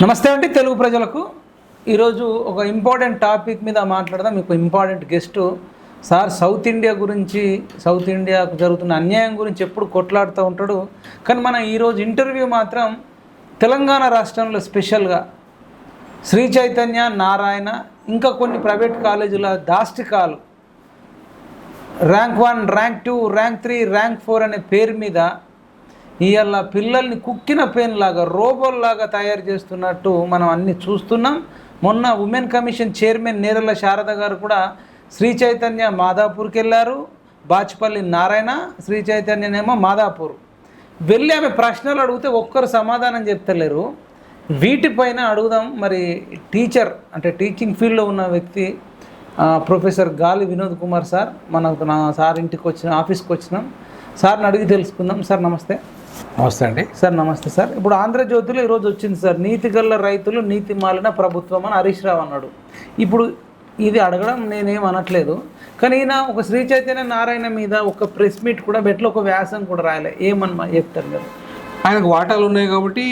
నమస్తే అండి తెలుగు ప్రజలకు. ఈరోజు ఒక ఇంపార్టెంట్ టాపిక్ మీద మాట్లాడదాం. మీకు important guest sir south India గురించి, సౌత్ ఇండియాకు జరుగుతున్న అన్యాయం గురించి ఎప్పుడు కొట్లాడుతూ ఉంటాడు. కానీ మన ఈరోజు ఇంటర్వ్యూ మాత్రం తెలంగాణ రాష్ట్రంలో స్పెషల్గా శ్రీ చైతన్య, నారాయణ, ఇంకా కొన్ని ప్రైవేట్ కాలేజీల దాష్టికాలు ర్యాంక్ 1, ర్యాంక్ 2, ర్యాంక్ 3, ర్యాంక్ 4 అనే పేరు మీద ఇవాళ పిల్లల్ని కుక్కిన పెయిన్ లాగా, రోబోల్లాగా తయారు చేస్తున్నట్టు మనం అన్నీ చూస్తున్నాం. మొన్న women commission chairman Nerella Sharada గారు కూడా శ్రీ చైతన్య మాదాపూర్కి వెళ్ళారు, బాచుపల్లి నారాయణ, శ్రీ చైతన్యనేమో మాదాపూర్ వెళ్ళి ఆమె ప్రశ్నలు అడిగితే ఒక్కరు సమాధానం చెప్తలేరు. వీటిపైన అడుగుదాం. మరి టీచర్ అంటే టీచింగ్ ఫీల్డ్లో ఉన్న వ్యక్తి ప్రొఫెసర్ గాలి వినోద్ కుమార్ సార్, నా సార్ ఇంటికి ఆఫీస్కి వచ్చినాం. సార్ని అడిగి తెలుసుకుందాం. సార్ నమస్తే. నమస్తే అండి. సార్ నమస్తే సార్. ఇప్పుడు ఆంధ్రజ్యోతిలో ఈరోజు వచ్చింది సార్, నీతి గల్ల రైతులు నీతి మాలిన ప్రభుత్వం అని హరీష్ రావు అన్నాడు. ఇప్పుడు ఇది అడగడం నేనేం అనట్లేదు, కానీ ఈయన ఒక శ్రీ చైతన్య నారాయణ మీద ఒక ప్రెస్ మీట్ కూడా బెట్లో ఒక వ్యాసం కూడా రాయలే. ఏమన్నా చెప్తారు మీరు? ఆయనకు వాటాలు ఉన్నాయి కాబట్టి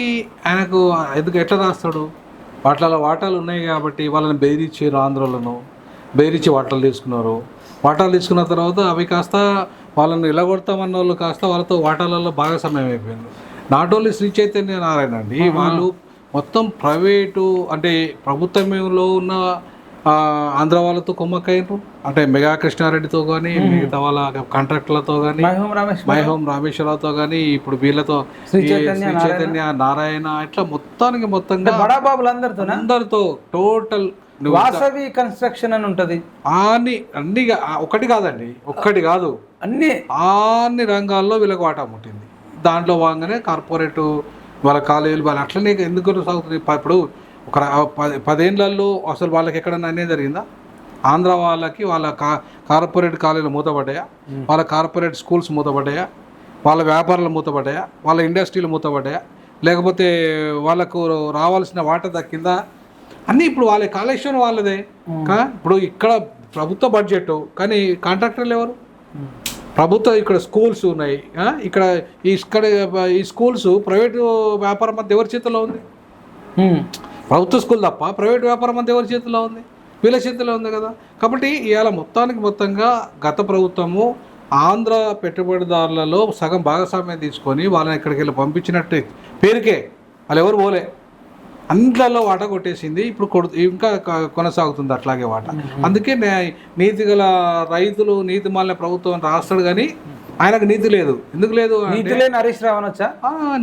ఆయనకు ఎట్లా రాస్తాడు? వాటాలు ఉన్నాయి కాబట్టి వాళ్ళని బెదిరించారు, ఆంధ్రలను బెదిరించి వాటాలు తీసుకున్నారు. వాటాలు తీసుకున్న తర్వాత అవి కాస్త వాళ్ళని ఎలగొడతామన్న వాళ్ళు కాస్త వాళ్ళతో వాటాలలో భాగస్వామ్యం అయిపోయింది. నాట్ ఓన్లీ శ్రీ చైతన్య నారాయణ అండి, వాళ్ళు మొత్తం ప్రైవేటు అంటే ప్రభుత్వంలో ఉన్న ఆంధ్ర వాళ్ళతో కుమ్మక్కయ్యారు. అంటే మెగా కృష్ణారెడ్డితో కానీ, మిగతా వాళ్ళ కాంట్రాక్టర్లతో కానీ, మైహోం రామేశ్వరరావుతో కానీ, ఇప్పుడు వీళ్ళతో శ్రీ చైతన్య నారాయణ, ఇట్లా మొత్తంగా అందరితో టోటల్ వాసవి కన్స్ట్రక్షన్ అని ఉంటుంది. అన్ని ఒకటి కాదు అన్ని రంగాల్లో వీళ్ళకి వాటా ముట్టింది. దాంట్లో భాగంగానే కార్పొరేట్ వాళ్ళ కాలేజీలు వాళ్ళు అట్లనే ఎందుకు సాగుతుంది. ఇప్పుడు ఒక 10 ఏళ్లలో అసలు వాళ్ళకి ఎక్కడన్నా అనేది జరిగిందా? ఆంధ్ర వాళ్ళకి వాళ్ళ కార్పొరేట్ కాలేజీలు మూతపడ్డాయా? వాళ్ళ కార్పొరేట్ స్కూల్స్ మూతపడ్డాయా? వాళ్ళ వ్యాపారాలు మూతపడ్డాయా? వాళ్ళ ఇండస్ట్రీలు మూతపడ్డాయా? లేకపోతే వాళ్ళకు రావాల్సిన వాటా దక్కిందా? అన్నీ ఇప్పుడు వాళ్ళ కాలేక్షన్ వాళ్ళదే. ఇప్పుడు ఇక్కడ ప్రభుత్వ బడ్జెట్, కానీ కాంట్రాక్టర్లు ఎవరు? ప్రభుత్వ ఇక్కడ స్కూల్స్ ఉన్నాయి. ఇక్కడ ఈ స్కూల్స్ ప్రైవేటు వ్యాపారం మధ్య ఎవరి చేతిలో ఉంది? ప్రభుత్వ స్కూల్ తప్ప ప్రైవేట్ వ్యాపారం మధ్య ఎవరి చేతిలో ఉంది? వీళ్ళ చేతిలో ఉంది కదా. కాబట్టి ఇవాళ మొత్తంగా గత ప్రభుత్వము ఆంధ్ర పెట్టుబడిదారులలో సగం భాగస్వామ్యం తీసుకొని వాళ్ళని ఇక్కడికి వెళ్ళి పంపించినట్టు పేరుకే వాళ్ళు ఎవరు పోలే, అన్నిట్లలో వాటా కొట్టేసింది. ఇప్పుడు ఇంకా కొనసాగుతుంది అట్లాగే వాటా. అందుకే నీతి గల రైతులు నీతి మాలిన ప్రభుత్వం రాస్తాడు, కానీ ఆయనకు నీతి లేదు. ఎందుకు లేదు? నీతి లేని హరీష్ రావు అనొచ్చా?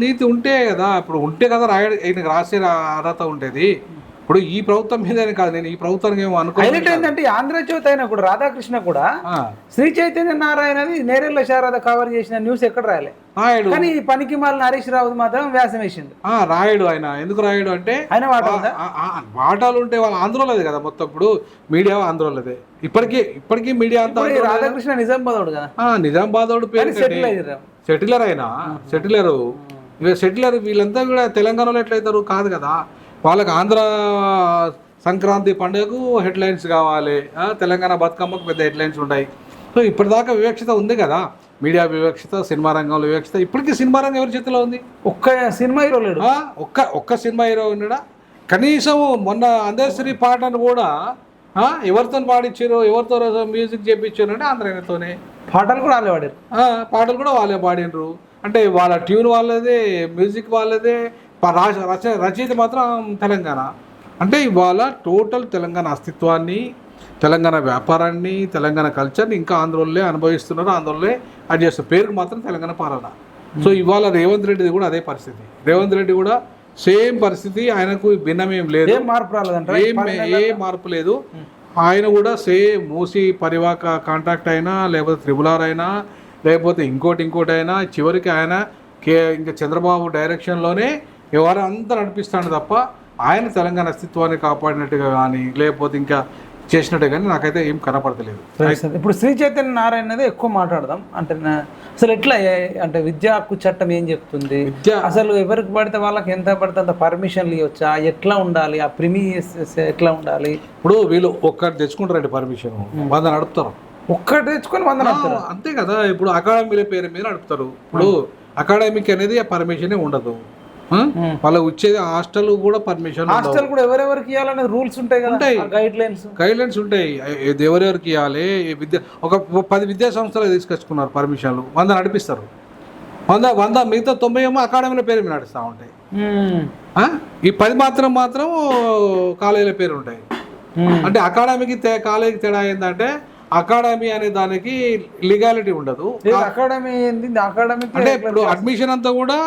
నీతి ఉంటే కదా, ఇప్పుడు ఉంటే కదా ఆయనకు రాసే అర్హత ఉండేది. ఇప్పుడు ఈ ప్రభుత్వం మీద కాదు, నేను ఈ ప్రభుత్వానికి ఏమో అనుకోలేదు. ఏంటంటే ఆంధ్రజ్యోతి అయినా కూడా రాధాకృష్ణ కూడా శ్రీ చైతన్య నారాయణది నేరెళ్ళ శారద కవర్ చేసిన న్యూస్ ఎక్కడ రాయలే. రాయడు, కానీ పనికి మాలిన హరీష్ రావు మాత్రం వ్యాసం వేసింది. రాయడు. ఆయన ఎందుకు రాయడు అంటే ఆయన వాటాలు ఉంటే వాళ్ళ ఆంధ్రలోది కదా మొత్తం. ఇప్పుడు మీడియా ఆంధ్రలోదే. ఇప్పటికీ మీడియా అంతా. రాధాకృష్ణ నిజామాబాదోడు కదా. నిజామాబాదోడు పేరు సెటిలర్. వీళ్ళంతా కూడా తెలంగాణలో ఎట్లయితారు? కాదు కదా. వాళ్ళకి ఆంధ్ర సంక్రాంతి పండుగకు హెడ్లైన్స్ కావాలి, తెలంగాణ బతుకమ్మకు పెద్ద హెడ్లైన్స్ ఉంటాయి. సో ఇప్పటిదాకా వివక్షత ఉంది కదా, మీడియా వివక్షత, సినిమా రంగంలో వివక్షత. ఇప్పటికీ సినిమా రంగం ఎవరి చేతిలో ఉంది? ఒక్క సినిమా హీరో లేడు. ఒక్క సినిమా హీరో ఉన్నాడా? కనీసం మొన్న అందశ్రీ పాటను కూడా ఎవరితో పాడించారు, ఎవరితో మ్యూజిక్ చేయించారు అంటే ఆంధ్రతోనే. పాటలు కూడా వాళ్ళే పాడినరు. అంటే వాళ్ళ ట్యూన్ వాళ్ళదే, మ్యూజిక్ వాళ్ళదే, రచయిత మాత్రం తెలంగాణ. అంటే ఇవాళ టోటల్ తెలంగాణ అస్తిత్వాన్ని, తెలంగాణ వ్యాపారాన్ని, తెలంగాణ కల్చర్ని ఇంకా ఆంధ్రోళ్ళే అనుభవిస్తున్నారు, ఆంధ్రోళ్ళే అది చేస్తారు. పేరుకు మాత్రం తెలంగాణ పాలన. సో ఇవాళ రేవంత్ రెడ్డిది కూడా అదే పరిస్థితి. రేవంత్ రెడ్డి కూడా సేమ్ పరిస్థితి. ఆయనకు భిన్నమేం లేదు, ఏ మార్పు లేదు. ఆయన కూడా సేమ్ మూసి పరివాహక కాంట్రాక్ట్ అయినా, లేకపోతే త్రిబులార్ అయినా, లేకపోతే ఇంకోటి అయినా, చివరికి ఆయన ఇంకా చంద్రబాబు డైరెక్షన్లోనే ఎవరు అంతా నడిపిస్తాడు తప్ప ఆయన తెలంగాణ అస్తిత్వాన్ని కాపాడినట్టుగా కానీ, లేకపోతే ఇంకా చేసినట్టే కానీ నాకైతే ఏం కనపడతలేదు. ఇప్పుడు శ్రీ చైతన్య నారాయణ అనేది ఎక్కువ మాట్లాడదాం. అంటే అసలు ఎట్లా, అంటే విద్యా హక్కు చట్టం ఏం చెప్తుంది? అసలు ఎవరికి పడితే వాళ్ళకి ఎంత పడితే అంత పర్మిషన్లు ఇవ్వచ్చా? ఎట్లా ఉండాలి? ఆ ప్రిమియస్ ఎట్లా ఉండాలి? ఇప్పుడు వీళ్ళు ఒక్కటి తెచ్చుకుంటారండి పర్మిషన్, 100 నడుపుతారు. ఒక్కటి తెచ్చుకొని 100 నడుపుతారు, అంతే కదా. ఇప్పుడు అకాడమీల పేరు మీద నడుపుతారు. ఇప్పుడు అకాడమిక్ అనేది పర్మిషన్ ఉండదు. వాళ్ళకి వచ్చేది హాస్టల్ కూడా పర్మిషన్, హాస్టల్ కూడా ఎవరెవరికి ఇవ్వాలనే రూల్స్ ఉంటాయి కదా, ఉంటాయి. గైడ్ లైన్స్ ఉంటాయి. ఎవరెవరికి ఇవ్వాలి ఒక 10 విద్యా సంస్థలు తీసుకొచ్చుకున్నారు పర్మిషన్లు, 100 నడిపిస్తారు. 100 మిగతా 90 ఏమో అకాడమీల పేరు మీద నడుస్తూ ఉంటాయి. ఈ 10 మాత్రం కాలేజీల పేరు ఉంటాయి. అంటే అకాడమీకి కాలేజీకి తేడా ఏంటంటే అకాడమీ అనే దానికి లీగాలిటీ ఉండదు. అకాడమీ అంటే ఇప్పుడు అడ్మిషన్ అంతా కూడా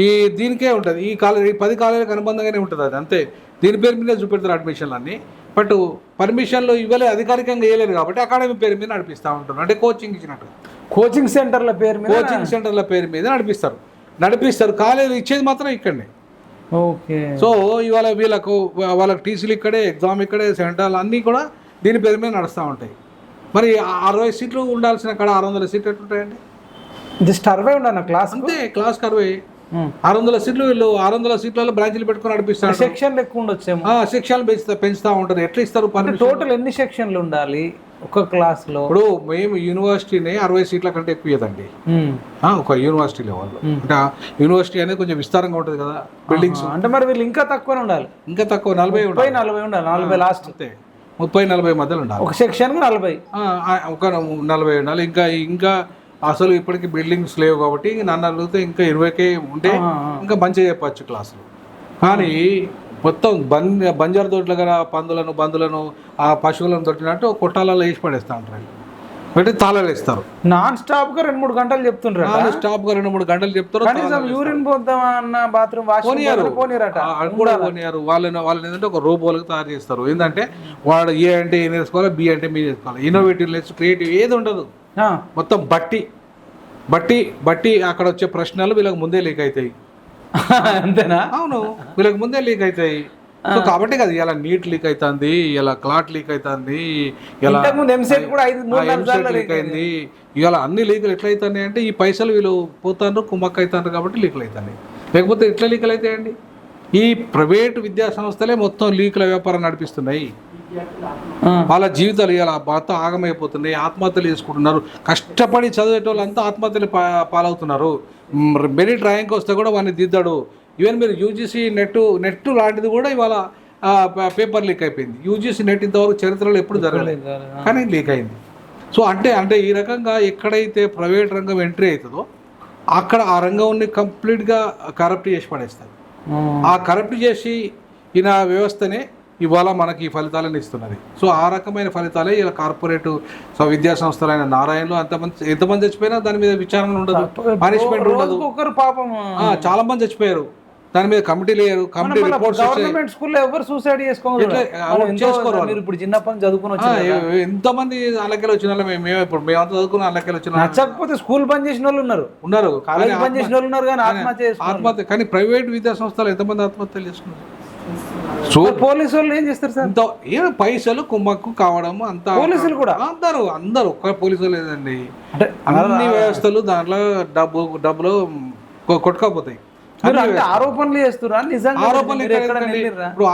ఈ దీనికే ఉంటుంది, ఈ 10 కాలేజీలకు అనుబంధంగానే ఉంటుంది. అది అంతే, దీని పేరు మీద చూపెడతారు అడ్మిషన్లు అన్ని. బట్ పర్మిషన్లు ఇవ్వలే, అధికారికంగా వేయలేరు కాబట్టి అకాడమీ పేరు మీద నడిపిస్తూ ఉంటారు. అంటే కోచింగ్ ఇచ్చినట్టు కోచింగ్ సెంటర్ల పేరు మీద నడిపిస్తారు. కాలేజీలు ఇచ్చేది మాత్రం ఇక్కడనే. ఓకే. సో ఇవాళ వాళ్ళకి టీసీలు ఇక్కడే, ఎగ్జామ్ ఇక్కడే, సెంటర్లు అన్నీ కూడా దీని పేరు మీద నడుస్తూ ఉంటాయి. మరి 60 సీట్లు ఉండాల్సిన అక్కడ 600 సీట్లు ఎట్లుంటాయండి? జస్ట్ 60 ఉండాలి క్లాస్, అంతే. క్లాస్కి 60, 600 సీట్లు. వీళ్ళు 600 సీట్లలో బ్రాంచ్లు పెట్టుకుని నడిపిస్తారు. సెక్షన్లు ఎక్కువ ఉండొచ్చేమో. సెక్షన్లు పెంచుతూ ఉంటారు. ఎట్లా ఇస్తారు? టోటల్ ఎన్ని సెక్షన్లు ఉండాలి ఒక క్లాస్ లో? ఇప్పుడు మేము యూనివర్సిటీని 60 సీట్ల కంటే ఎక్కువ ఇవ్వదండి ఒక యూనివర్సిటీ లెవెల్లో. అంటే యూనివర్సిటీ అనేది కొంచెం విస్తారంగా ఉంటుంది కదా బిల్డింగ్స్. అంటే మరి వీళ్ళు ఇంకా తక్కువ ఉండాలి, ఇంకా తక్కువ 40 ఉండాలి, 40 లాస్ట్, అంతే. 30-40 మధ్యలో ఉండాలి ఒక సెక్షన్ 40, ఒక 40 ఉండాలి. ఇంకా అసలు ఇప్పటికి బిల్డింగ్స్ లేవు కాబట్టి నన్ను అడిగితే ఇంకా 20కే ఉంటే ఇంకా మంచిగా చెప్పచ్చు క్లాసులు. కానీ మొత్తం బంజారు దొడ్ల కదా బందులను ఆ పశువులను దొట్టినట్టు కొట్టాలలో వేసి పడేస్తూ ఉంటారు. అంటే తాళాలు ఇస్తారు. నాన్ స్టాప్ గా 2-3 గంటలు చెప్తుంటారు. నాన్ స్టాప్ గా 2-3 గంటలు చెప్తారు. యూరిన్ పోద్దామన్న బాత్రూమ్ పోనీయారు. వాళ్ళని ఏంటంటే ఒక రోబోలకు తయారు చేస్తారు. ఏంటంటే వాడు ఏ అంటే ఏం నేర్చుకోవాలి, బి అంటే మీ నేర్చుకోవాలి. ఇన్నోవేటివ్నెస్, క్రియేటివ్ ఏది ఉండదు. మొత్తం బట్టి అక్కడ వచ్చే ప్రశ్నలు వీళ్ళకి ముందే లీక్ అవుతాయి. అంతేనా? అవును, వీళ్ళకి ముందే లీక్ అవుతాయి. సో కాబట్టి కదా ఇలా నీట్ లీక్ అవుతుంది, ఇలా క్లాట్ లీక్ అవుతుంది, ఇలా లీక్ అయింది. ఇవాళ అన్ని లీకులు ఎట్లా అవుతున్నాయి అంటే ఈ పైసలు వీళ్ళు పోతారు, కుమ్మక్క అవుతారు కాబట్టి లీకులు అవుతున్నాయి. లేకపోతే ఎట్లా లీకులు అవుతాయండి? ఈ ప్రైవేటు విద్యా సంస్థలే మొత్తం లీకుల వ్యాపారం నడిపిస్తున్నాయి. వాళ్ళ జీవితాలు ఇలా మొత్తం ఆగమైపోతున్నాయి. ఆత్మహత్యలు చేసుకుంటున్నారు. కష్టపడి చదివేటోళ్ళంతా ఆత్మహత్యలు పాలవుతున్నారు. మెరిట్ ర్యాంక్ వస్తే కూడా వాడిని దిద్దాడు. ఈవెన్ మీరు యూజీసీ నెట్ లాంటిది కూడా ఇవాళ పేపర్ లీక్ అయిపోయింది. యూజీసీ నెట్ ఇంతవరకు చరిత్రలో ఎప్పుడు జరగలేదు, కానీ లీక్ అయింది. సో అంటే ఈ రకంగా ఎక్కడైతే ప్రైవేట్ రంగం ఎంట్రీ అవుతుందో అక్కడ ఆ రంగంని కంప్లీట్గా కరప్ట్ చేసి పడేస్తారు. ఆ కరప్ట్ చేసి ఈయన వ్యవస్థనే ఇవాళ మనకి ఈ ఫలితాలను ఇస్తున్నది. సో ఆ రకమైన ఫలితాలే ఇలా కార్పొరేట్ విద్యా సంస్థలైన నారాయణలో ఎంతమంది చచ్చిపోయినా దాని మీద విచారణ ఉండదు, పనిష్మెంట్ ఉండదు. చాలా మంది చచ్చిపోయారు, దాని మీద కమిటీ లేరు. కమిటీ రిపోర్ట్స్ ఎంతమంది అల్లకెళ్ళి వచ్చిన వాళ్ళు మేమంతా చదువుకున్న అల్లకెళ్ళి వచ్చిన నచ్చకపోతే స్కూల్ బంద్ చేసిన వాళ్ళు ఉన్నారు, కాలేజ్ బంద్ చేసిన వాళ్ళు ఉన్నారు, కానీ ఆత్మహత్య. కానీ ప్రైవేట్ విద్యా సంస్థలు ఎంతమంది ఆత్మహత్యలు చేసుకున్నారు? సో పోలీసు వాళ్ళు ఏం చేస్తారు సార్? ఏమో పైసలు కుమ్మక్కు కావడం అంతా. పోలీసులు కూడా అందరూ ఒక్క పోలీసులు లేదండి, అన్ని వ్యవస్థలు దాంట్లో డబ్బులు కొట్టుకపోతాయి. ఆరోపణలు చేస్తున్నారు. ఇప్పుడు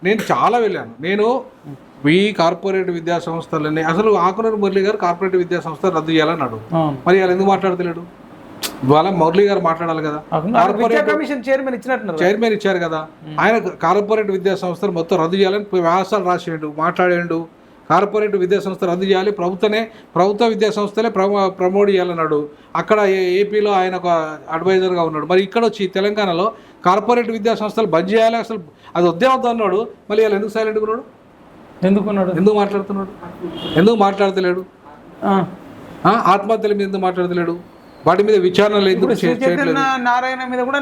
నేను చాలా వెళ్ళాను. నేను ఈ కార్పొరేట్ విద్యా సంస్థలని అసలు ఆకునూరు మురళి గారు కార్పొరేట్ విద్యా సంస్థ రద్దు చేయాలని అన్నాడు. మరి వాళ్ళు ఎందుకు మాట్లాడతలేడు? ఇవాళ మురళి గారు మాట్లాడాలి కదా. చైర్మన్ ఇచ్చారు కదా ఆయన. కార్పొరేట్ విద్యా సంస్థలు మొత్తం రద్దు చేయాలని వ్యాసాలు రాసేయండు, మాట్లాడేయండు. కార్పొరేట్ విద్యా సంస్థ రద్దు చేయాలి, ప్రభుత్వ విద్యా సంస్థలే ప్రమోట్ చేయాలన్నాడు. అక్కడ ఏపీలో ఆయన ఒక అడ్వైజర్గా ఉన్నాడు. మరి ఇక్కడ వచ్చి తెలంగాణలో కార్పొరేట్ విద్యా సంస్థలు బంద్ చేయాలి, అసలు అది వద్దే వద్దు అన్నాడు. మళ్ళీ వాళ్ళు ఎందుకు సైలెంట్గా ఉన్నాడు? ఎందుకు మాట్లాడుతలేడు? ఆత్మహత్యల మీద ఎందుకు మాట్లాడతలేడు? వాటి మీద విచారణలు ఎందుకు చేయట్లేదు? నారాయణ మీద కూడా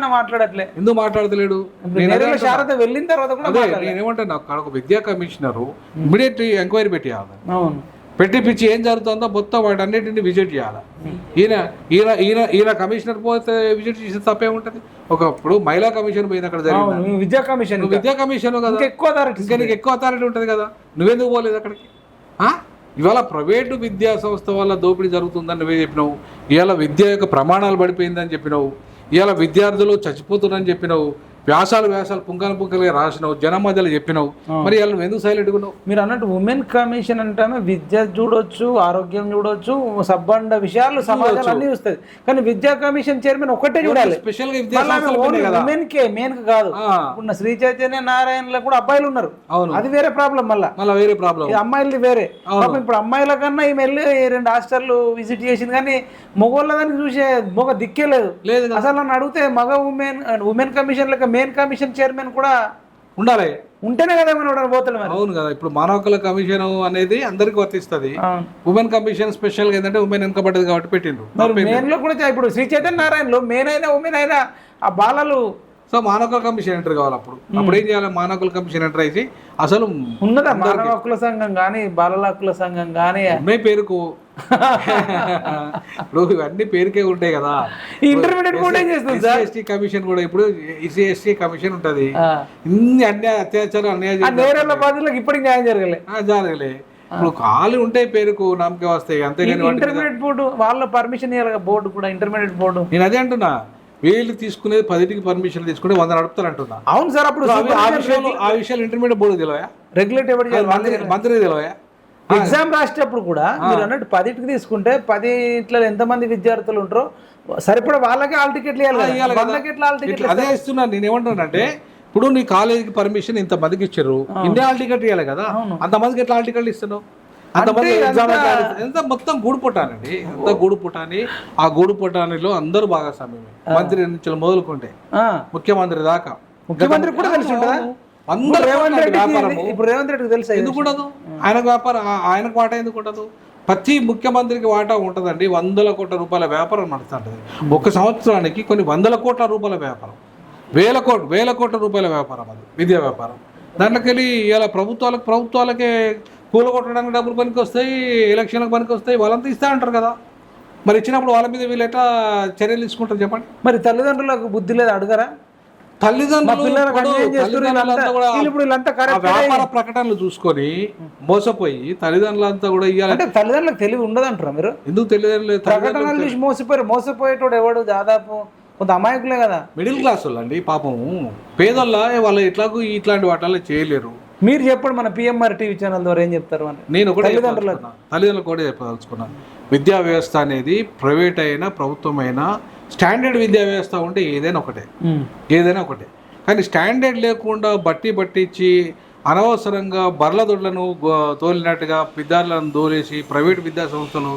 ఎందుకు మాట్లాడతలేడు? వెళ్ళిన తర్వాత నేనేమంటాను, అక్కడ ఒక విద్యా కమిషనర్ ఇమీడియట్ ఎంక్వైరీ పెట్టిపించి ఏం జరుగుతుందో మొత్తం వాటి అన్నింటినీ విజిట్ చేయాలి. ఈయన కమిషనర్ పోతే విజిట్ చేసిన తప్పేముంటది? ఒకప్పుడు మహిళా కమిషన్ పోయింది, అక్కడ జరిగింది విద్యా కమిషన్ కదా, నీకు ఎక్కువ అథారిటీ ఉంటుంది కదా, నువ్వెందుకు పోలేదు అక్కడికి? ఇవాళ ప్రైవేటు విద్యా సంస్థ వల్ల దోపిడీ జరుగుతుందని నువ్వే చెప్పినావు. ఇవాళ విద్య యొక్క ప్రమాణాలు పడిపోయిందని చెప్పినావు. ఇవాళ విద్యార్థులు చచ్చిపోతున్నారని చెప్పినావు. వ్యాసాలు పుంకలుగా రాసినావు, జనం మధ్యలో చెప్పినావు, మరి వాళ్ళు ఎందుకు సైలెంట్ ఉన్నావు? మీరు అన్నట్టు ఉమెన్ కమిషన్ అంటాను విద్య చూడొచ్చు, ఆరోగ్యం చూడొచ్చు, సబ్బండ విషయాలు సమాజాలు అన్ని చూస్తుంది. కానీ విద్యా కమిషన్ చైర్మన్ ఒక్కటే చూడాలి, స్పెషల్ గా ఉమెన్ కే మెయిన్ కాదు. ఇప్పుడు శ్రీ చైతన్య నారాయణలో కూడా అబ్బాయిలు ఉన్నారు, అది వేరే ప్రాబ్లం. మళ్ళీ వేరే ప్రాబ్లం, అమ్మాయిలది వేరే. ఇప్పుడు అమ్మాయిల కన్నా ఈమె వెళ్ళి 2 హాస్టల్లు విజిట్ చేసింది, కానీ మగవాళ్ళ దానికి చూసే మొగ దిక్కే లేదు. అసలు నన్ను అడిగితే మగ ఉమెన్ కమిషన్ లెక్క మెయిన్ కమిషన్ చైర్మన్ కూడా ఉండాలి, ఉంటేనే కదా ఏమైనా పోతాడు. అవును కదా. ఇప్పుడు మానవ హక్కుల కమిషన్ అనేది అందరికి వర్తిస్తుంది. ఉమెన్ కమిషన్ స్పెషల్ గా ఏంటంటే ఉమెన్ వెనుకబడ్డది కాబట్టి పెట్టిండ్రు. మెయిన్ లో కూడా ఇప్పుడు శ్రీ చైతన్య నారాయణలో మెయిన్ అయినా ఉమెన్ అయినా ఆ బాలలు. సో మానవ హక్కుల కమిషన్ ఎంటర్ కావాలి. అప్పుడు ఏం చేయాలి? మానవ హక్కుల కమిషన్ ఎంటర్ అయితే అసలు ఉన్నదా మానవ హక్కుల సంఘం కానీ బాలల హక్కుల సంఘం కానీ ఉన్నాయి పేరుకు. ఇప్పుడు ఇవన్నీ పేరుకే ఉంటాయి కదా. ఇంటర్మీడియట్ కూడా ఏం చేస్తుంది? ఎస్టీ కమిషన్ కూడా ఇప్పుడు ఎస్సీ కమిషన్ ఉంటది. ఇన్ని అన్యాయ అత్యాచారం అన్యాయం ఇప్పటికి న్యాయం జరగలే. ఇప్పుడు ఖాళీ ఉంటాయి పేరుకు నమ్మకం వస్తాయి, అంతేగాని ఇంటర్మీడియట్ బోర్డు వాళ్ళ పర్మిషన్ ఇవ్వాలి. బోర్డు కూడా ఇంటర్మీడియట్ బోర్డు నేను అదే అంటున్నా, వీళ్ళు తీసుకునేది 10కి పర్మిషన్ తీసుకుంటే 100 నడుపుతారు అంటున్నా. అవును సార్. అప్పుడు ఆ విషయాలు ఇంటర్మీడియట్ బోర్డు తెలియదా? రెగ్యులేట్ మంత్రి తెలియదా? ఎగ్జామ్ రాసేటప్పుడు కూడా మీరు అన్నట్టు 10కి తీసుకుంటే 10 ఎంతమంది విద్యార్థులు ఉంటారో సరిపడా వాళ్ళకే ఆల్ టికెట్లు ఇవ్వాలి. అదే ఇస్తున్నాను. నేను ఏమంటానంటే ఇప్పుడు నీ కాలేజీకి పర్మిషన్ ఇంత మందికి ఇచ్చారు, ఇండియా ఆల్ టికెట్ ఇవ్వాలి కదా. అంతమందికి ఎట్లా ఆల్ టికెట్లు ఇస్తున్నావు? అంతమంది ఎగ్జామ్ ఎంత మొత్తం గూడు పుట్టానండి, ఎంత గూడు పుట్టాని. ఆ గూడు పుట్టానిలో అందరూ భాగస్వామ్యమే, మంత్రి నుంచి మొదలుకుంటే ముఖ్యమంత్రి దాకా. ముఖ్యమంత్రి కూడా తెలిసి ఉంటుందా? అందరూ వ్యాపారము. ఇప్పుడు రేవంత్ రెడ్డికి తెలుసు ఎందుకు ఉండదు? ఆయనకు వ్యాపారం, ఆయనకు వాటా ఎందుకు ఉండదు? ప్రతి ముఖ్యమంత్రికి వాటా ఉంటుందండి. 100 కోట్ల రూపాయల వ్యాపారం నడుస్తుంటుంది ఒక సంవత్సరానికి. కొన్ని 100 కోట్ల రూపాయల వ్యాపారం, వేల కోట్ల రూపాయల వ్యాపారం, అది విద్యా వ్యాపారం. దాంట్లోకి వెళ్ళి ఇలా ప్రభుత్వాలకే కూల కొట్టడానికి డబ్బులు పనికి వస్తాయి, ఎలక్షన్లకు పనికి వస్తాయి. వాళ్ళంతా ఇస్తా అంటారు కదా. మరి ఇచ్చినప్పుడు వాళ్ళ మీద వీళ్ళు ఎట్లా చర్యలు తీసుకుంటారు చెప్పండి? మరి తల్లిదండ్రులకు బుద్ధి లేదు, అడగరా? వ్యాపార ప్రకటనలు చూసుకొని మోసపోయి తల్లిదండ్రులంతా కూడా ఇవ్వాలంటే తల్లిదండ్రులకు తెలివి ఉండదు అంటారా మీరు? ఎందుకు తెలియదు? ప్రకటనలు చూసి మోసపోయేటోడు ఎవడు? దాదాపు కొంత అమాయకులే కదా, మిడిల్ క్లాస్ వాళ్ళు అండి. పాపం పేదల్లా వాళ్ళు ఇట్లాంటి వాటిల్లో చేయలేరు. మీరు చెప్పండి, మన పిఎంఆర్ టీవీ ఛానల్ ద్వారా ఏం చెప్తారు? నేను కూడా తల్లిదండ్రులు కూడా చెప్పదలుచుకున్నాను. విద్యా వ్యవస్థ అనేది ప్రైవేట్ అయినా ప్రభుత్వం అయినా స్టాండర్డ్ విద్యా వ్యవస్థ ఉంటే ఏదైనా ఒకటే. కానీ స్టాండర్డ్ లేకుండా బట్టించి అనవసరంగా బర్ల దొడ్లను తోలినట్టుగా విద్యార్థులను దోలేసి ప్రైవేట్ విద్యా సంస్థలు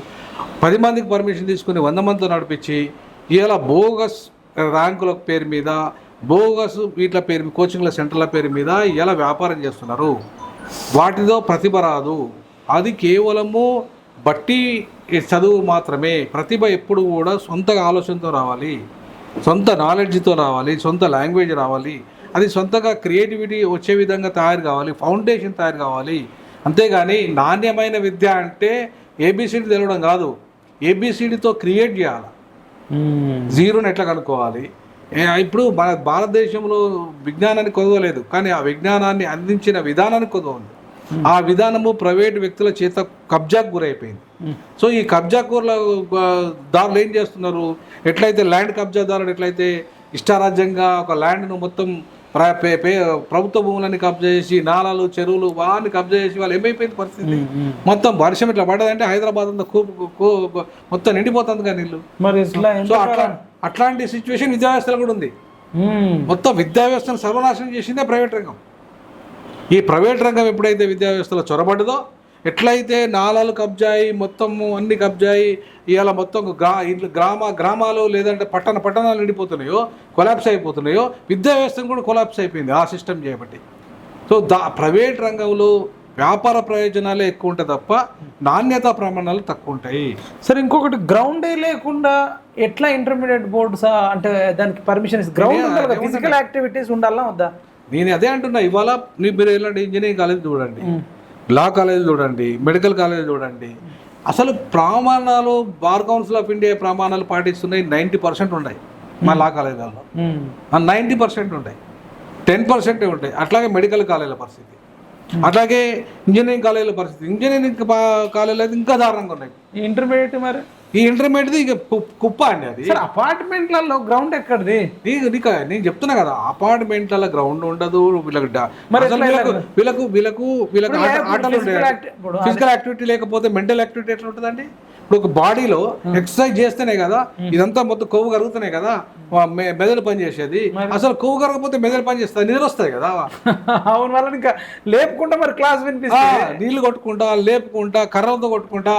10 మందికి పర్మిషన్ తీసుకుని 100 మందితో నడిపించి ఇలా బోగస్ ర్యాంకుల పేరు మీద, బోగస్ వీటిల పేరు మీద, కోచింగ్ల సెంటర్ల పేరు మీద ఇలా వ్యాపారం చేస్తున్నారు. వాటితో ప్రతిభ రాదు. అది కేవలము బట్టి చదువు మాత్రమే. ప్రతిభ ఎప్పుడు కూడా సొంతగా ఆలోచనతో రావాలి, సొంత నాలెడ్జ్తో రావాలి, సొంత లాంగ్వేజ్ రావాలి. అది సొంతగా క్రియేటివిటీ వచ్చే విధంగా తయారు కావాలి, ఫౌండేషన్ తయారు కావాలి. అంతేగాని నాణ్యమైన విద్య అంటే ఏబిసిడి తెలవడం కాదు, ఏబిసిడితో క్రియేట్ చేయాలి. జీరోని ఎట్లా కనుక్కోవాలి? ఇప్పుడు మన భారతదేశంలో విజ్ఞానాన్ని కొదవలేదు, కానీ ఆ విజ్ఞానాన్ని అందించిన విధానానికి కొదవంది. ఆ విధానము ప్రైవేటు వ్యక్తుల చేత కబ్జాకు గురైపోయింది. సో ఈ కబ్జాకూరుల దారులు ఏం చేస్తున్నారు? ఎట్లయితే ల్యాండ్ కబ్జాదారులు ఎట్లయితే ఇష్టారాజ్యంగా ఒక ల్యాండ్ను మొత్తం ప్రభుత్వ భూములని కబ్జా చేసి, నాలాలు చెరువులు వాన్ని కబ్జా చేసి వాళ్ళు ఏమైపోయింది పరిస్థితి? మొత్తం వర్షం ఇట్లా పడ్డదంటే హైదరాబాద్ అంతా మొత్తం నిండిపోతుంది కానీ నీళ్ళు. సో అట్లాంటి సిచ్యువేషన్ విద్యా వ్యవస్థలో కూడా ఉంది. మొత్తం విద్యా వ్యవస్థను సర్వనాశనం చేసిందే ప్రైవేట్ రంగం. ఈ ప్రైవేట్ రంగం ఎప్పుడైతే విద్యా వ్యవస్థలో చొరబడ్డదో, ఎట్లయితే నాలాలు కబ్జాయి, మొత్తము అన్ని కబ్జాయి, ఇవాళ మొత్తం గ్రామాలు లేదంటే పట్టణాలు నిండిపోతున్నాయో, కొలాప్స్ అయిపోతున్నాయో, విద్యా వ్యవస్థను కూడా కొలాప్స్ అయిపోయింది ఆ సిస్టమ్ చేయబట్టి. సో ప్రైవేట్ రంగంలో వ్యాపార ప్రయోజనాలే ఎక్కువ ఉంటాయి తప్ప నాణ్యతా ప్రమాణాలు తక్కువ ఉంటాయి. సరే, ఇంకొకటి గ్రౌండే లేకుండా ఎట్లా ఇంటర్మీడియట్ బోర్డ్స్ అంటే దానికి పర్మిషన్ గ్రౌండ్ ఫిజికల్ యాక్టివిటీస్ ఉండాలా వద్దా? నేను అదే అంటున్నా. ఇవాళ మీరు వెళ్ళండి, ఇంజనీరింగ్ కాలేజ్ చూడండి, లా కాలేజ్ చూడండి, మెడికల్ కాలేజ్ చూడండి. అసలు ప్రమాణాలు బార్ కౌన్సిల్ ఆఫ్ ఇండియా ప్రమాణాలు పాటిస్తున్నాయి 90% ఉన్నాయి మా లా కాలేజీలలో. 90% ఉంటాయి, 10% ఉంటాయి. అట్లాగే మెడికల్ కాలేజీల పరిస్థితి, అట్లాగే ఇంజనీరింగ్ కాలేజీల పరిస్థితి. ఇంజనీరింగ్ కాలేజీలు అయితే ఇంకా దారుణంగా ఉన్నాయి. ఇంటర్మీడియట్ మరి ఈ ఇంటర్మీడియట్ ఇక కుప్ప అండి అది. సార్ అపార్ట్మెంట్లలో గ్రౌండ్ ఎక్కడిది? నీకు నేను చెప్తున్నా కదా, అపార్ట్మెంట్ల గ్రౌండ్ ఉండదు, వీళ్ళకి ఆటలు ఉంటాయి. ఫిజికల్ యాక్టివిటీ లేకపోతే మెంటల్ యాక్టివిటీ ఎట్లా ఉంటుందండి? ఇప్పుడు ఒక బాడీలో ఎక్సర్సైజ్ చేస్తేనే కదా ఇదంతా మొత్తం కొవ్వు కరుగుతున్నాయి కదా మెదడు పని చేసేది. అసలు కొవ్వు కరగకపోతే మెదడు పని చేస్తుంది, నిద్ర వస్తుంది కదా. అవును, వాళ్ళని ఇంకా లేపుకుంటా మరి క్లాస్ వినిపిస్తుంది, నీళ్లు కొట్టుకుంటా లేపుకుంటా కర్రలతో కొట్టుకుంటా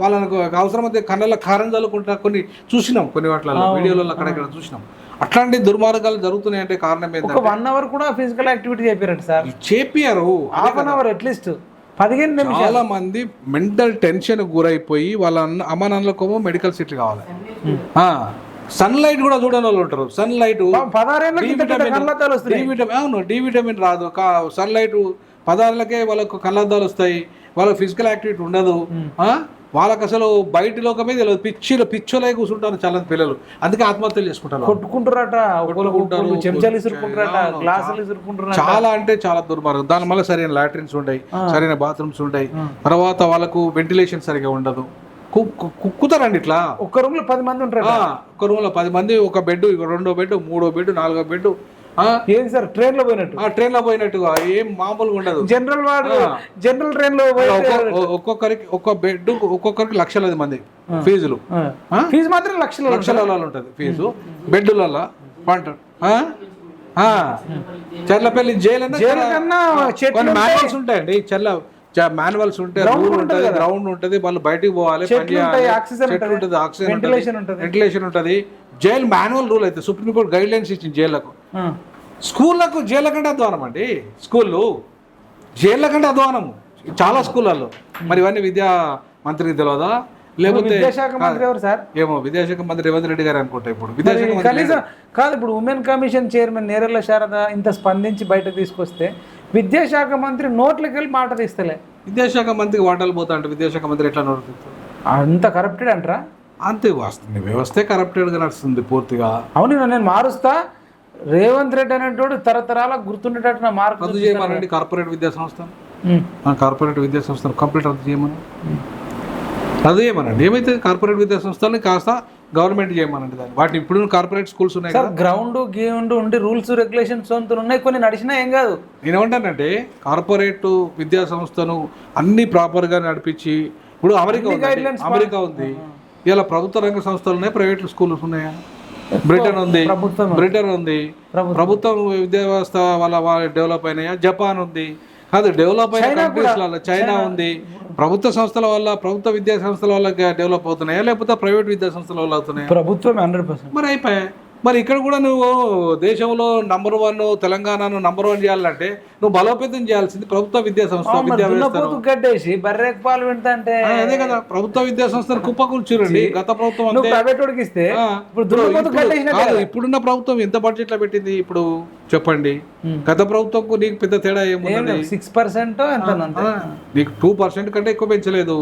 వాళ్ళకు అవసరమైతే కళ్ళల్లో కారం చల్లుకుంటా కొన్ని చూసినాం, కొన్ని వాటిలో వీడియోలలో అక్కడక్కడ చూసినాం. అట్లాంటి దుర్మార్గాలు జరుగుతున్నాయి అంటే కారణం ఏంటంటే 1 అవర్ కూడా ఫిజికల్ యాక్టివిటీ చేపారు సార్. చేపియారు హాఫ్ అన్ అవర్ అట్లీస్ట్ 15 నిమిషాలు. చాలా మంది మెంటల్ టెన్షన్ గురైపోయి వాళ్ళ అమ్మ నాన్నలకేమో మెడికల్ సీట్లు కావాలి. సన్ లైట్ కూడా చూడని వాళ్ళు ఉంటారు. సన్ లైట్ అవును డి విటమిన్ రాదు, సన్ లైట్ 16 వాళ్ళకు కళ్ళద్దాలు వస్తాయి, వాళ్ళకి ఫిజికల్ యాక్టివిటీ ఉండదు. వాళ్ళకి అసలు బయట లోకమే తెలియదు, పిచ్చోలై కూర్చుంటారు చాలా పిల్లలు. అందుకే ఆత్మహత్యలు చేసుకుంటారు, కొట్టుకుంటారట, చెంచాలు ఇసురుకుంటారట, గ్లాసులు ఇసురుకుంటారు. చాలా అంటే చాలా దుర్మార్గం. దాని వల్ల సరైన లాట్రిన్స్ ఉంటాయి, సరైన బాత్రూమ్స్ ఉంటాయి, తర్వాత వాళ్ళకు వెంటిలేషన్ సరిగా ఉండదు. కుక్కుతారండి ఇట్లా. ఒక్క రూమ్ లో 10 మంది ఉంటారు, ఒక్క రూమ్ లో 10 మంది, ఒక బెడ్, 2వ బెడ్, 3వ బెడ్, 4వ బెడ్. ఏం సార్ ట్రైన్ లో పోయినట్టు? ట్రైన్ లో పోయినట్టుగా ఏం మామూలుగా ఉండదు. జనరల్ ట్రైన్ లో ఒక్క బెడ్ ఒక్కొక్కరికి లక్షలాది మంది ఫీజులు. ఫీజు మాత్రం లక్షల ఉంటది ఫీజు బెడ్లలో. చర్లపల్లి జైలు కొన్ని మాన్యువల్స్ ఉంటాయండి. మాన్యువల్స్ ఉంటాయి, రూల్ ఉంటుంది, గ్రౌండ్ ఉంటుంది, వాళ్ళు బయటికి పోవాలి, వెంటిలేషన్ ఉంటుంది. జైలు మాన్యువల్ రూల్ అయితే సుప్రీంకోర్టు గైడ్ లైన్స్ ఇచ్చింది జైళ్లకు. స్కూళ్ళకు జైళ్ళ కంటే అధ్వానం అండి, స్కూళ్ళు జైళ్ళ కంటే అధ్వానము చాలా స్కూళ్ళల్లో. మరి ఇవన్నీ విద్యా మంత్రికి తెలియదా? లేకపోతే విద్యాశాఖ మంత్రి ఎవరు సార్? ఏమో విద్యాశాఖ మంత్రి రేవంత్ రెడ్డి గారు అనుకుంటా. ఇప్పుడు విద్యాశాఖ కనీసం కాదు, ఇప్పుడు women commission chairman Nerella Sharada ఇంత స్పందించి బయటకు తీసుకొస్తే విద్యాశాఖ మంత్రి నోట్లకి వెళ్ళి మాట తీస్తలే. విద్యాశాఖ మంత్రికి వాటాలు పోతా అంటే విద్యాశాఖ మంత్రి ఎట్లా నడుస్తుంది? అంత కరప్టెడ్ అంటారా? అంతే వస్తుంది, వ్యవస్థే కరప్టెడ్గా నడుస్తుంది పూర్తిగా. అవును, నేను మారుస్తా. రేవంత్ రెడ్డి అనేటోడు తరతరాల గుర్తుండేటట్టు నా మార్పు రద్దు చేయమనండి. కార్పొరేట్ విద్యా సంస్థ కంప్లీట్ రద్దు చేయమని రద్దు చేయమనండి. ఏమైతే కార్పొరేట్ విద్యా సంస్థలని కాస్త గవర్నమెంట్ చేయమనండి దాన్ని. వాటిని ఇప్పుడు కార్పొరేట్ స్కూల్స్ ఉన్నాయి కదా, గ్రౌండ్ ఉండి రూల్స్ రెగ్యులేషన్స్ ఉన్నాయి, కొన్ని నడిచినా ఏం కాదు. నేనేమంటానంటే కార్పొరేట్ విద్యా సంస్థను అన్ని ప్రాపర్గా నడిపించి, ఇప్పుడు అమెరికా ఉంది, ఇలా ప్రభుత్వ రంగ సంస్థలు ఉన్నాయి, ప్రైవేట్ స్కూల్స్ ఉన్నాయా? బ్రిటన్ ఉంది, ప్రభుత్వం విద్యా వ్యవస్థ వాళ్ళ డెవలప్ అయినాయా? జపాన్ ఉంది, కాదు డెవలప్ అయిన కంట్రీస్లలో చైనా ఉంది. ప్రభుత్వ సంస్థల వల్ల, ప్రభుత్వ విద్యా సంస్థల వల్ల డెవలప్ అవుతున్నాయా లేకపోతే ప్రైవేట్ విద్యా సంస్థల వల్ల అవుతున్నాయా? ప్రభుత్వం 100%. మరి అయిపోయాయి. మరి ఇక్కడ కూడా నువ్వు దేశంలో నంబర్ 1 తెలంగాణను నంబర్ 1 చేయాలంటే నువ్వు బలోపేతం చేయాల్సింది ప్రభుత్వ విద్యా సంస్థ విద్యా వ్యవస్థను. గడ్డేసి బర్రెకి పాలు వింటే అదే కదా, ప్రభుత్వ విద్యా సంస్థను కుప్పకూల్చురండి. గత ప్రభుత్వం ఇప్పుడున్న ప్రభుత్వం ఎంత బడ్జెట్ లో పెట్టింది ఇప్పుడు చెప్పండి? గత ప్రభుత్వం నీకు పెద్ద తేడా ఏముంది? 6% నీకు 2% కంటే ఎక్కువ పెంచలేదు.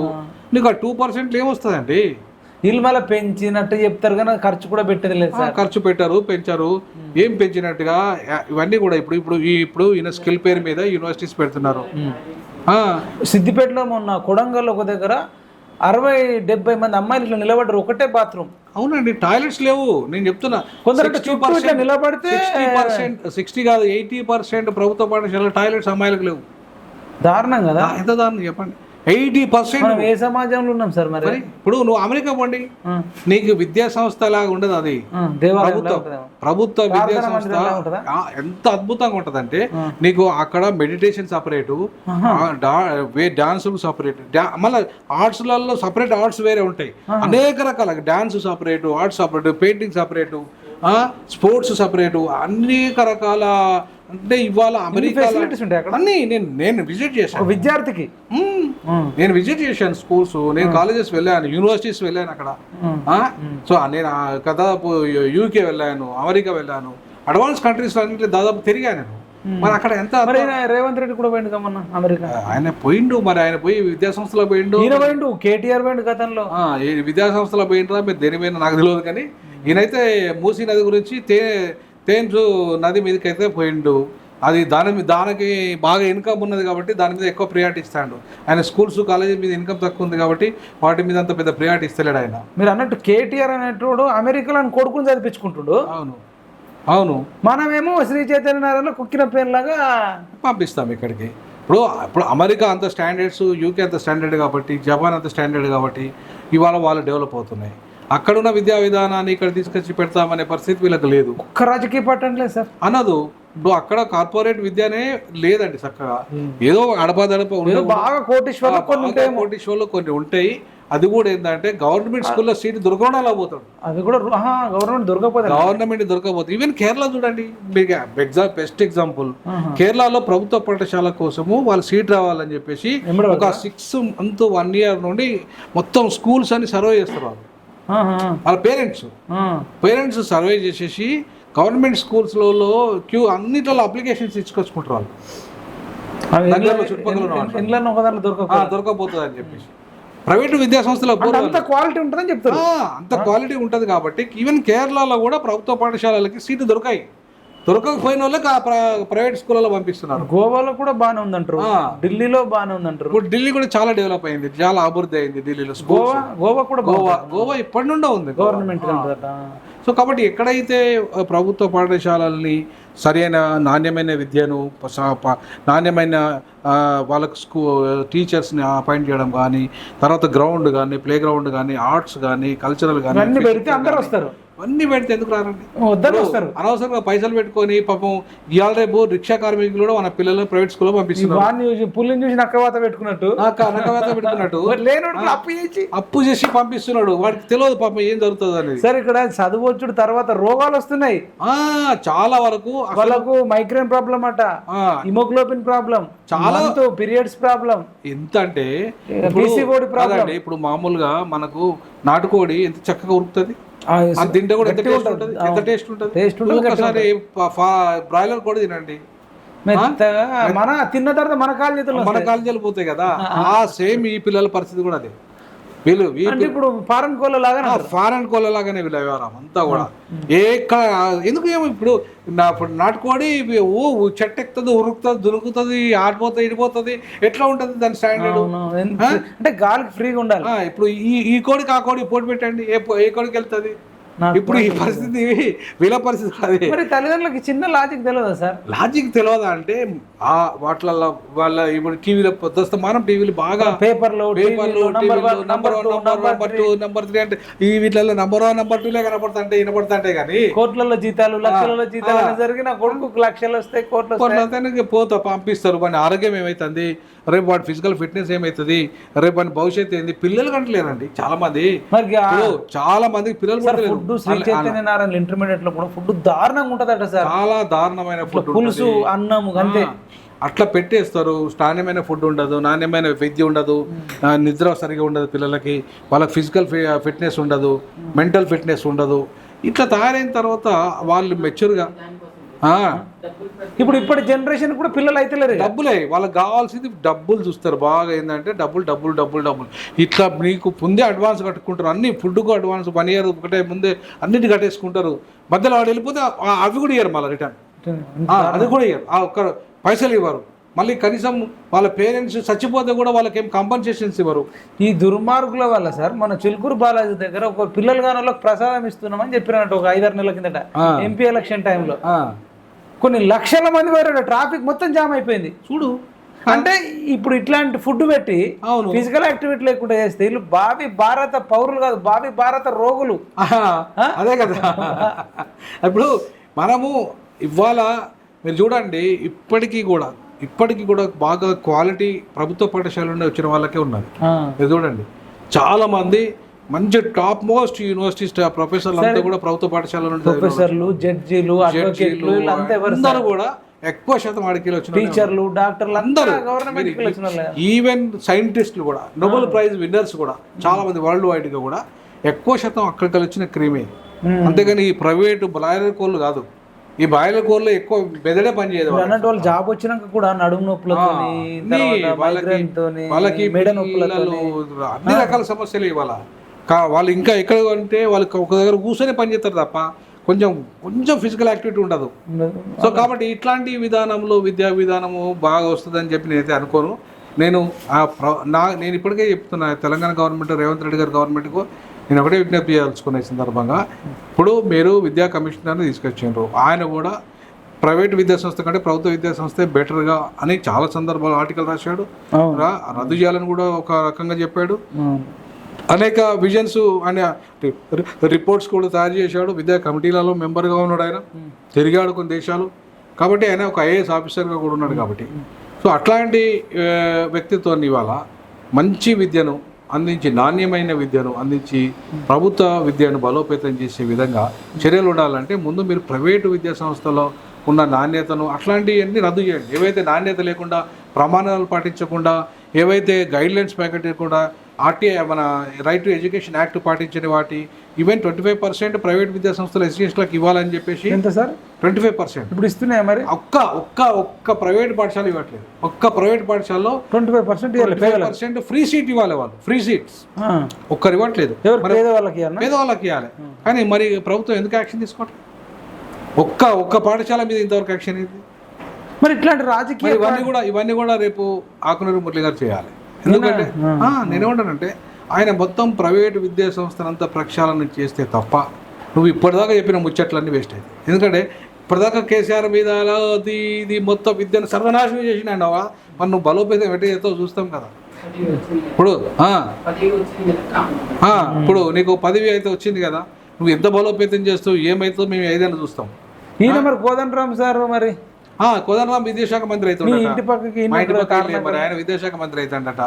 నీకు ఆ 2% ఏమొస్తుందండి? వీళ్ళు మళ్ళీ పెంచినట్టు చెప్తారు కానీ ఖర్చు కూడా పెట్టేది లేదు సార్. ఖర్చు పెట్టారు, పెంచారు. ఏం పెంచినట్టుగా ఇవన్నీ కూడా ఇప్పుడు ఈయన స్కిల్ పేరు మీద యూనివర్సిటీస్ పెడుతున్నారు. సిద్దిపేటలో మొన్న కొడంగల్ ఒక దగ్గర 60-70 మంది అమ్మాయిలు ఇట్లా నిలబడ్డారు, ఒకటే బాత్రూమ్. అవునండి, టాయిలెట్స్ లేవు. నేను చెప్తున్నా, నిలబడితే 60 కాదు 80% ప్రభుత్వ పాఠశాల టాయిలెట్స్ అమ్మాయిలకు లేవు. దారుణం కదా, ఎంత దారుణం చెప్పండి. 80% ఏ సమాజంలో ఉన్నాం సార్? మరి ఇప్పుడు నువ్వు అమెరికా పోండి, నీకు విద్యా సంస్థ లాగా ఉండదు అది. ప్రభుత్వ విద్యా సంస్థ ఎంత అద్భుతంగా ఉంటదంటే నీకు అక్కడ మెడిటేషన్ సపరేటు, డాన్స్ సపరేట్, మళ్ళీ ఆర్ట్స్లలో సపరేట్ ఆర్ట్స్ వేరే ఉంటాయి. అనేక రకాల dance separate, arts separate, painting separate, sports separate, అనేక రకాల. అంటే ఇవాళ అమెరికా అన్ని నేను విజిట్ చేశాను. విద్యార్థికి నేను విజిట్ చేశాను స్కూల్స్, నేను కాలేజెస్ వెళ్ళాను, యూనివర్సిటీస్ వెళ్ళాను అక్కడ. సో నేను కదా యూకే వెళ్ళాను, అమెరికా వెళ్ళాను, అడ్వాన్స్ కంట్రీస్ అన్నింటి దాదాపు తిరిగాను నేను. మరి అక్కడ ఎంత రేవంత్ రెడ్డి కూడా పోయిండు కమ్మన్నా అమెరికా. ఆయన పోయిండు, మరి ఆయన పోయి విద్యా సంస్థలో పోయిండు. కేటీఆర్ పోయిండు గతంలో. విద్యా సంస్థలో పోయిండ్రా మీరు దేని మీద నాకు తెలియదు, కానీ ఈయనైతే మూసీ నది గురించి తేన్సు నది మీదకి అయితే పోయిండు. అది దానికి బాగా ఇన్కమ్ ఉన్నది కాబట్టి దాని మీద ఎక్కువ ప్రియారిటీ ఇస్తాడు. ఆయన స్కూల్స్ కాలేజీ మీద ఇన్కమ్ తక్కువ ఉంది కాబట్టి వాటి మీద అంత పెద్ద ప్రియారిటీ ఇస్తలేడు ఆయన. మీరు అన్నట్టు కేటీఆర్ అనేటోడు అమెరికాలో కొడుకుని చదివించుకుంటుడు. అవును మనమేమో శ్రీ చైతన్య నగర్లో కుక్కిన పేరులాగా పంపిస్తాం ఇక్కడికి. ఇప్పుడు అమెరికా అంత స్టాండర్డ్స్, యూకే అంత స్టాండర్డ్ కాబట్టి, జపాన్ అంత స్టాండర్డ్ కాబట్టి ఇవాళ వాళ్ళు డెవలప్ అవుతున్నాయి. అక్కడున్న విద్యా విధానాన్ని ఇక్కడ తీసుకొచ్చి పెడతామనే పరిస్థితి వీళ్ళకి లేదు. ఒక్క రాజకీయ పార్టీ లేదు సార్ అనదు. ఇప్పుడు అక్కడ కార్పొరేట్ విద్యనే లేదండి చక్కగా. ఏదో అడపదడప బాగా కోటీశ్వర్లు కొన్ని ఉంటాయి. అది కూడా ఏంటంటే గవర్నమెంట్ స్కూల్లో సీట్ దొరకడం అలా పోతాడు. అది కూడా గవర్నమెంట్ దొరకపోతే ఈవెన్ కేరళ చూడండి, బెస్ట్ ఎగ్జాంపుల్. కేరళలో ప్రభుత్వ పాఠశాల కోసము వాళ్ళు సీట్ రావాలని చెప్పేసి ఒక 6 months 1 year నుండి మొత్తం స్కూల్స్ అని సర్వే చేస్తారు వాళ్ళు. వాళ్ళ పేరెంట్స్ సర్వే చేసేసి గవర్నమెంట్ స్కూల్స్లలో అన్నిట్లో అప్లికేషన్స్ ఇచ్చుకొచ్చుకుంటారు వాళ్ళు. చుట్టుపక్కల దొరకపోతుంది అని చెప్పేసి ప్రైవేటు విద్యా సంస్థలో అంత క్వాలిటీ ఉంటుందని చెప్తారు. అంత క్వాలిటీ ఉంటుంది కాబట్టి ఈవెన్ కేరళలో కూడా ప్రభుత్వ పాఠశాలలకి సీటు దొరకకపోయిన వాళ్ళకి ఆ ప్రైవేట్ స్కూళ్ళలో పంపిస్తున్నారు. గోవాలో కూడా బాగానే ఉందంటారు, ఢిల్లీలో బాగానే ఉందంటారు. ఇప్పుడు ఢిల్లీ కూడా చాలా డెవలప్ అయింది, చాలా అభివృద్ధి అయింది ఢిల్లీలో. గోవా ఇప్పటి నుండే ఉంది గవర్నమెంట్. సో కాబట్టి ఎక్కడైతే ప్రభుత్వ పాఠశాలల్ని సరైన నాణ్యమైన విద్యను, నాణ్యమైన వాళ్ళకు టీచర్స్ని అపాయింట్ చేయడం కానీ, తర్వాత గ్రౌండ్ కానీ, ప్లే గ్రౌండ్ కానీ, ఆర్ట్స్ కానీ, కల్చరల్ కానీ అన్ని పెడితే అందరూ వస్తారు. అన్ని పెడితే ఎందుకు రారండి? వస్తారు. అనవసరంగా పైసలు పెట్టుకొని పాపం ఇవాళ రేపు రిక్షా కార్మికులు కూడా మన పిల్లలను ప్రైవేట్ స్కూల్లో పంపిస్తున్నారు. పుల్లిని చూసి నక్కవాత పెట్టుకున్నట్టు అప్పు చేసి పంపిస్తున్నాడు. వాడికి తెలియదు పాపం ఏం జరుగుతుంది అనేది. సరే, ఇక్కడ చదువుచ్చుడు తర్వాత రోగాలు వస్తున్నాయి చాలా వరకు. వాళ్ళకు మైగ్రేన్ ప్రాబ్లం అట, హిమోగ్లోబిన్ ప్రాబ్లం, చాలా పీరియడ్స్ ప్రాబ్లం. ఎంత అంటే ఇప్పుడు మామూలుగా మనకు నాటుకోడి ఎంత చక్కగా ఉరుకుతుంది, తింటే కూడా ఎంత టేస్ట్ ఉంటుంది. ఒకసారి బ్రాయిలర్ కూడా తినండి, మన తిన్న తర్వాత మన కాళ్ళు చేతులు పోతాయి కదా. ఆ సేమ్ ఈ పిల్లల పరిస్థితి కూడా అదే. వీళ్ళు ఇప్పుడు ఫారెన్ కోళ్ళ లాగానే వీళ్ళ వ్యవహారం అంతా కూడా. ఎందుకు ఏమో ఇప్పుడు నాటుకోడి చెట్టు ఎక్కుతుంది, ఉరుకుతుంది, దురుకుతుంది, ఆడిపోతుంది, ఇడిపోతుంది, ఎట్లా ఉంటుంది దాని స్టాండర్డ్? అంటే గాలికి ఫ్రీగా ఉండాలి. ఇప్పుడు ఈ కోడికి ఆ కోడి పోటీ పెట్టండి, ఏ కోడికి వెళ్తుంది? ఇప్పుడు ఈ పరిస్థితి వీళ్ళ పరిస్థితి కాదు. మరి తల్లిదండ్రులకి చిన్న లాజిక్ తెలియదా సార్? లాజిక్ తెలియదా అంటే వాటిలలో వాళ్ళ ఇప్పుడు టీవీలో మనం టీవీలు బాగా పేపర్లో నంబర్ 2 నంబర్ 3 అంటే ఈ వీటిలో నంబర్ 1 నంబర్ 2 కనపడుతుంటే వినపడుతుంటే కానీ కోట్లలో జీతాలు, లక్షలలో జీతాలు జరిగిన కొడుకు లక్షలు వస్తాయి, కోట్లు పోతా పంపిస్తారు. వాడి ఆరోగ్యం ఏమైతుంది, రేపు వాడి ఫిజికల్ ఫిట్నెస్ ఏమైతుంది, రేపు వాడి భవిష్యత్తు ఏంది? పిల్లలు కంటలేరండి చాలా మంది. పిల్లలు ఫుడ్ శ్రీ చైతన్య నారాయణ ఇంటర్మీడియట్ లో కూడా ఫుడ్ దారుణంగా ఉంటదట సార్. చాలా దారుణమైన ఫుడ్, పులుసు, అన్నం అంతే అట్లా పెట్టేస్తారు. నాణ్యమైన ఫుడ్ ఉండదు, నాణ్యమైన విద్య ఉండదు, నిద్ర సరిగా ఉండదు పిల్లలకి, వాళ్ళకి ఫిజికల్ ఫిట్నెస్ ఉండదు, మెంటల్ ఫిట్నెస్ ఉండదు. ఇట్లా తయారైన తర్వాత వాళ్ళు మెచ్యూర్గా ఇప్పటి జనరేషన్ కూడా పిల్లలు అయితే లేరు. డబ్బులే వాళ్ళకి కావాల్సింది, డబ్బులు చూస్తారు బాగా. ఏంటంటే డబ్బులు ఇట్లా మీకు ముందే అడ్వాన్స్ కట్టుకుంటారు. అన్ని ఫుడ్కు అడ్వాన్స్ 1 year ఒకటే ముందే అన్నిటి కట్టేసుకుంటారు. మధ్యలో వాడు వెళ్ళిపోతే అవి కూడా ఇయ్యరు, మళ్ళీ రిటర్న్ అది కూడా ఇయ్యరు, ఒక్క పైసలు ఇవ్వరు. మళ్ళీ కనీసం వాళ్ళ పేరెంట్స్ చచ్చిపోతే కూడా వాళ్ళకి ఏం కాంపన్సేషన్స్ ఇవ్వరు. ఈ దుర్మార్గుల వల్ల సార్ మన చిలుకూరు బాలాజీ దగ్గర ఒక పిల్లలు కాని వాళ్ళకి ప్రసాదం ఇస్తున్నామని చెప్పినట్టు ఒక 5-6 నెలల కిందట ఎంపీ ఎలక్షన్ టైంలో కొన్ని లక్షల మంది పోయారు, ట్రాఫిక్ మొత్తం జామ్ అయిపోయింది. చూడు, అంటే ఇప్పుడు ఇట్లాంటి ఫుడ్ పెట్టి ఫిజికల్ యాక్టివిటీ లేకుండా చేస్తే వీళ్ళు భావి భారత పౌరులు కాదు, భావి భారత రోగులు. అదే కదా. ఇప్పుడు మనము ఇవాళ మీరు చూడండి, ఇప్పటికీ కూడా బాగా క్వాలిటీ ప్రభుత్వ పాఠశాల నుండి వచ్చిన వాళ్ళకే ఉన్నది. మీరు చూడండి, చాలా మంది మంచి టాప్ మోస్ట్ యూనివర్సిటీ ప్రొఫెసర్లు అంతా కూడా ప్రభుత్వ పాఠశాల నుండి, ప్రొఫెసర్లు, జడ్జీలు, అందరూ కూడా ఎక్కువ శాతం ఆడికి వచ్చిన టీచర్లు, డాక్టర్లు అందరూ ఈవెన్ సైంటిస్టులు కూడా, నోబెల్ ప్రైజ్ విన్నర్స్ కూడా చాలా మంది వరల్డ్ వైడ్ గా కూడా ఎక్కువ శాతం అక్కడికి వచ్చిన క్రీమే. అంతేగాని ఈ ప్రైవేటు బ్రాయిలర్ కోళ్ళు కాదు. ఈ బాయిలర్ కోళ్ళు ఎక్కువ బెదడే పని చేయదు. అన్నట్టు వాళ్ళు జాబ్ వచ్చినాక కూడా నడుము నొప్పులతో, వాళ్ళకి అన్ని రకాల సమస్యలు ఇవాళ. వాళ్ళు ఇంకా ఎక్కడ అంటే వాళ్ళకి ఒక దగ్గర కూర్చొని పని చేస్తారు తప్ప కొంచెం ఫిజికల్ యాక్టివిటీ ఉండదు. సో కాబట్టి ఇట్లాంటి విధానంలో విద్యా విధానము బాగా వస్తుందని చెప్పి నేనైతే అనుకోను. నేను నేను ఇప్పటికే చెప్తున్నా, తెలంగాణ గవర్నమెంట్, రేవంత్ రెడ్డి గారి గవర్నమెంట్కు నేను ఒకటే విజ్ఞప్తి చేయాల్సుకునే సందర్భంగా, ఇప్పుడు మీరు విద్యా కమిషనర్ని తీసుకొచ్చిండ్రు, ఆయన కూడా ప్రైవేట్ విద్యా సంస్థ కంటే ప్రభుత్వ విద్యా సంస్థే బెటర్గా అని చాలా సందర్భాలు ఆర్టికల్ రాశాడు. రద్దు చేయాలని కూడా ఒక రకంగా చెప్పాడు. అనేక విజన్స్ అనే రిపోర్ట్స్ కూడా తయారు చేశాడు. విద్యా కమిటీలలో మెంబర్గా ఉన్నాడు ఆయన, తిరిగాడు కొన్ని దేశాలు. కాబట్టి ఆయన ఒక ఐఏఎస్ ఆఫీసర్గా కూడా ఉన్నాడు. కాబట్టి సో అట్లాంటి వ్యక్తిత్వాన్ని ఇవాళ మంచి విద్యను అందించి, నాణ్యమైన విద్యను అందించి, ప్రభుత్వ విద్యను బలోపేతం చేసే విధంగా చర్యలు ఉండాలంటే ముందు మీరు ప్రైవేటు విద్యా సంస్థలో ఉన్న నాణ్యతను అట్లాంటివన్నీ రద్దు చేయండి. ఏవైతే నాణ్యత లేకుండా, ప్రమాణాలు పాటించకుండా, ఏవైతే గైడ్లైన్స్ పాటించకుండా, ఆర్టీఐ మన రైట్ టు ఎడ్యుకేషన్ యాక్ట్ పాటించని వాటి, ఈవెన్ 25% ప్రైవేట్ విద్యా సంస్థలు ఎస్సీఎస్టీలకు ఇవ్వాలని చెప్పేసి. ఎంత సార్? 25% ఇప్పుడు ఇస్తున్నాయా మరి? ఒక్క ప్రైవేట్ పాఠశాల ఇవ్వట్లేదు. ఒక్క ప్రైవేట్ పాఠశాలలో 25% ఫ్రీ సీట్ ఇవ్వాలి. వాళ్ళు ఫ్రీ సీట్స్ ఒక్కరు ఇవ్వట్లేదు. పేదవాళ్ళకి ఇవ్వాలి. కానీ మరి ప్రభుత్వం ఎందుకు యాక్షన్ తీసుకోవట్లేదు? ఒక్క పాఠశాల మీద ఇంతవరకు యాక్షన్ ఏంటి మరి? ఇట్లాంటి రాజకీయ ఇవన్నీ కూడా రేపు ఆకునూరి మురళి గారు చేయాలి. ఎందుకంటే నేనేమంటానంటే, ఆయన మొత్తం ప్రైవేటు విద్యా సంస్థనంతా ప్రక్షాళన చేస్తే తప్ప నువ్వు ఇప్పటిదాకా చెప్పిన ముచ్చట్లన్నీ వేస్ట్ అయింది. ఎందుకంటే ఇప్పటిదాకా కేసీఆర్ మీద ఇది మొత్తం విద్యను సర్వనాశనం చేసినాడవా, మరి నువ్వు బలోపేతం ఎట్లా చేస్తావు చూస్తాం కదా. ఇప్పుడు నీకు పదవి అయితే వచ్చింది కదా, నువ్వు ఎంత బలోపేతం చేస్తావు, ఏమైతావు మేము ఏదైనా చూస్తాం. ఈయన మరి కోదండరామ్ సార్ మరి కోదండరామ్ విదేశాఖ మంత్రి అవుతాడట. మరి ఆయన విదేశాఖ మంత్రి అవుతాడట.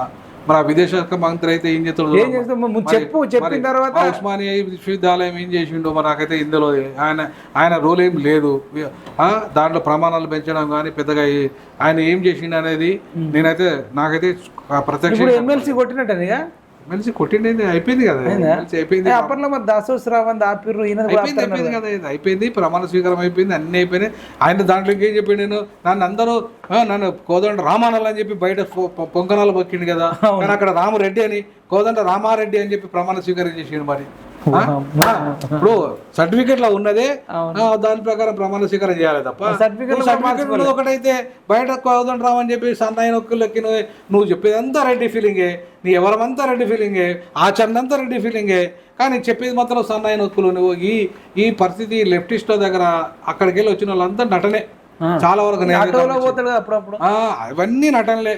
మరి ఆ విదేశాఖ మంత్రి అయితే ఏం చేస్తాడు? చెప్పిన తర్వాత ఉస్మానియా విశ్వవిద్యాలయం ఏం చేసిండో మరి నాకైతే ఇందులో ఆయన రోల్ ఏం లేదు. దాంట్లో ప్రమాణాలు పెంచడం కానీ పెద్దగా ఆయన ఏం చేసిండు అనేది నాకైతే ప్రత్యక్ష. ఎమ్మెల్సీ కొట్టినట్టేగా? ఎమ్మెల్సీ కొట్టిండి, అయిపోయింది కదా. అయిపోయింది. అప్పట్లో మరి దాసోశ్రావణ్ ఆపిర్రు, అయిపోయింది కదా. అయిపోయింది, ప్రమాణ స్వీకారం అయిపోయింది, అన్ని అయిపోయినాయి. ఆయన దాంట్లో ఇంకేం చెప్పాడు, నన్ను కోదండ రామానాలు అని చెప్పి బయట పొంకనాలు పొక్కిండు కదా. కానీ అక్కడ రామరెడ్డి అని, కోదండ రామారెడ్డి అని చెప్పి ప్రమాణ స్వీకారం చేసిండు. మరి ఇప్పుడు సర్టిఫికెట్ లో ఉన్నదే దాని ప్రకారం ప్రమాణ స్వీకారం చేయాలి తప్ప సర్టిఫికెట్ ఒకటైతే బయట కోదండ రామ్ అని చెప్పి సన్నాయి నొక్కులకి నువ్వు చెప్పేదంతా రెడ్డి ఫీలింగే, నీ ఎవరమంతా రెడ్డి ఫీలింగే, ఆచరణ అంతా రెడ్డి ఫీలింగే. కానీ చెప్పేది మాత్రం సన్నాయి నొక్కులు. నువ్వు ఈ పరిస్థితి లెఫ్టిస్ట్ దగ్గర అక్కడికి వెళ్ళి వచ్చిన వాళ్ళంతా నటనే. చాలా వరకు అవన్నీ నటనలే.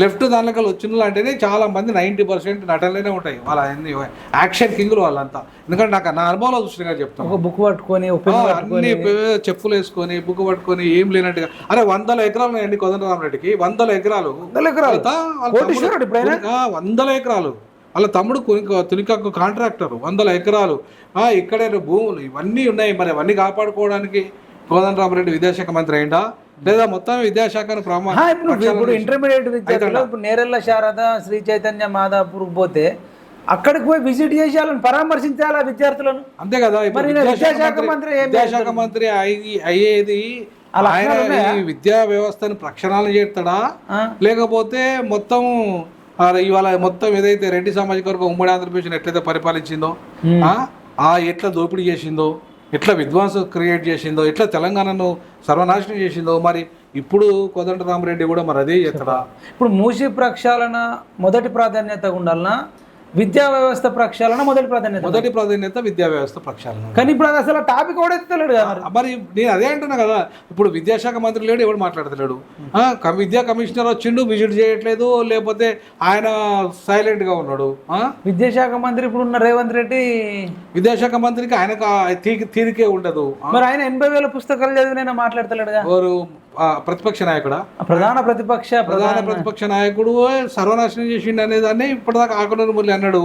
లెఫ్ట్ దానిలో వచ్చిన అంటేనే చాలా మంది 90% నటనలేనే ఉంటాయి. వాళ్ళ అన్ని యాక్షన్ కింగ్లు వాళ్ళంతా. ఎందుకంటే నా అనుభవంలో చూసిన చెప్తాను. బుక్ పట్టుకొని అన్ని చెప్పులు వేసుకొని బుక్ పట్టుకొని ఏం లేనట్టుగా. అరే 100 ఎకరాలు ఉన్నాయండి కోదండరామరెడ్డికి. 100 ఎకరాలు 100 ఎకరాలు. వాళ్ళ తమ్ముడు తునికక్కు కాంట్రాక్టర్. 100 ఎకరాలు ఇక్కడే భూములు ఇవన్నీ ఉన్నాయి. మరి అవన్నీ కాపాడుకోవడానికి కోదండరామరెడ్డి విద్యాశాఖ మంత్రి అయిందా, లేదా మొత్తం విద్యాశాఖను ఇప్పుడు ఇంటర్మీడియట్ విద్యార్థులు ఇప్పుడు నేరెళ్ళ శారద, శ్రీ చైతన్య మాదాపూర్ పోతే అక్కడికి పోయి విజిట్ చేయాలని పరామర్శించాలా విద్యార్థులను? అంతే కదా. విద్యాశాఖ మంత్రి అయ్యేది విద్యా వ్యవస్థను ప్రక్షాళన చేస్తాడా, లేకపోతే మొత్తం ఇవాళ మొత్తం ఏదైతే రెడ్డి సామాజిక వర్గం ఉమ్మడి ఆంధ్రప్రదేశ్ ఎట్లయితే పరిపాలించిందో, ఎట్లా దోపిడీ చేసిందో, ఎట్లా విధ్వంసం క్రియేట్ చేసిందో, ఎట్లా తెలంగాణను సర్వనాశనం చేసిందో, మరి ఇప్పుడు కోదండరామరెడ్డి కూడా మరి అదే చేస్తాడా? ఇప్పుడు మూసి ప్రక్షాళన మొదటి ప్రాధాన్యత ఉండాలన్నా, విద్యా వ్యవస్థ ప్రక్షాళన మొదటి ప్రాధాన్యత విద్యా వ్యవస్థ ప్రక్షాళన. కానీ ఇప్పుడు అది అసలు టాపిక్ కూడా ఎత్తలేడు కదా. మరి నేను అదే అంటున్నా కదా, ఇప్పుడు విద్యాశాఖ మంత్రి లేడు, ఎవడు మాట్లాడతలేడు. విద్యా కమిషనర్ వచ్చిండు, విజిట్ చేయట్లేదు, లేకపోతే ఆయన సైలెంట్ గా ఉన్నాడు. విద్యాశాఖ మంత్రి ఇప్పుడు ఉన్న రేవంత్ రెడ్డి విద్యాశాఖ మంత్రికి ఆయనకు తీరికే ఉండదు. మరి ఆయన 80,000 పుస్తకాలు చదివినైనా మాట్లాడతలేడుగా. ఎవరు ప్రతిపక్ష నాయకుడా? ప్రధాన ప్రతిపక్ష నాయకుడు సర్వనాశనం చేసిండు అనేదాన్ని ఇప్పటిదాకా ఆకునూరి మురళి అన్నాడు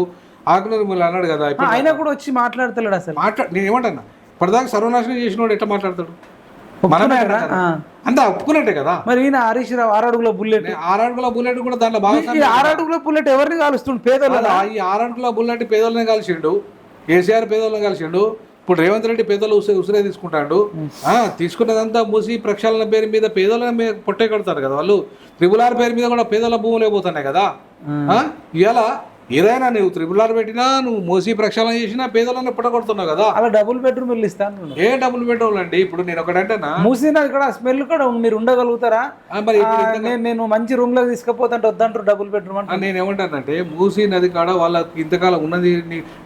కదా. ఆయన కూడా వచ్చి మాట్లాడతలేడు అసలు. నేను ఏమంటున్నా, ఇప్పటిదాకా సర్వనాశనం చేసినోడు ఎట్లా మాట్లాడతాడు? అంతా ఒప్పుకున్నట్టే కదా. మరి ఈయన హరీష్ రావు 6 అడుగుల బుల్లెట్ కూడా దాంట్లో బాగా 6 అడుగుల బుల్లెట్ ఎవరిని కాలుస్తుండు? పేదలు. ఈ 6 అడుగుల బుల్లెట్ పేదోళ్ళని కలిసిండు. కేసీఆర్ పేదోళ్ళని కలిసిండు. ఇప్పుడు రేవంత్ రెడ్డి పేదలు ఉసిరే తీసుకుంటాడు. తీసుకున్నదంతా మూసి ప్రక్షాళన పేరు మీద పేదల మీద పొట్టే కడతారు కదా వాళ్ళు. RRR పేరు మీద కూడా పేదల భూములు అయిపోతున్నాయి కదా. ఇవాళ ఏదైనా నువ్వు త్రిపుల్ పెట్టినా నువ్వు మోసీ ప్రక్షాళన చేసినా పేదలను పుట్టగొడుతున్నావు కదా. అలా డబుల్ బెడ్రూమ్ ఇల్లు ఇస్తాను. ఏ డబుల్ బెడ్రూమ్ అండి? ఇప్పుడు నేను ఒకటంటేనా మూసినా ఇక్కడ స్మెల్ కూడా మీరు ఉండగలుగుతారా? మరి నేను మంచి రూమ్ లోకి తీసుకుపోతుంటే వద్దంటారు డబుల్ బెడ్రూమ్ అంటే. నేను ఏమంటానంటే మూసీ నది కాడ వాళ్ళకి ఇంతకాలం ఉన్నది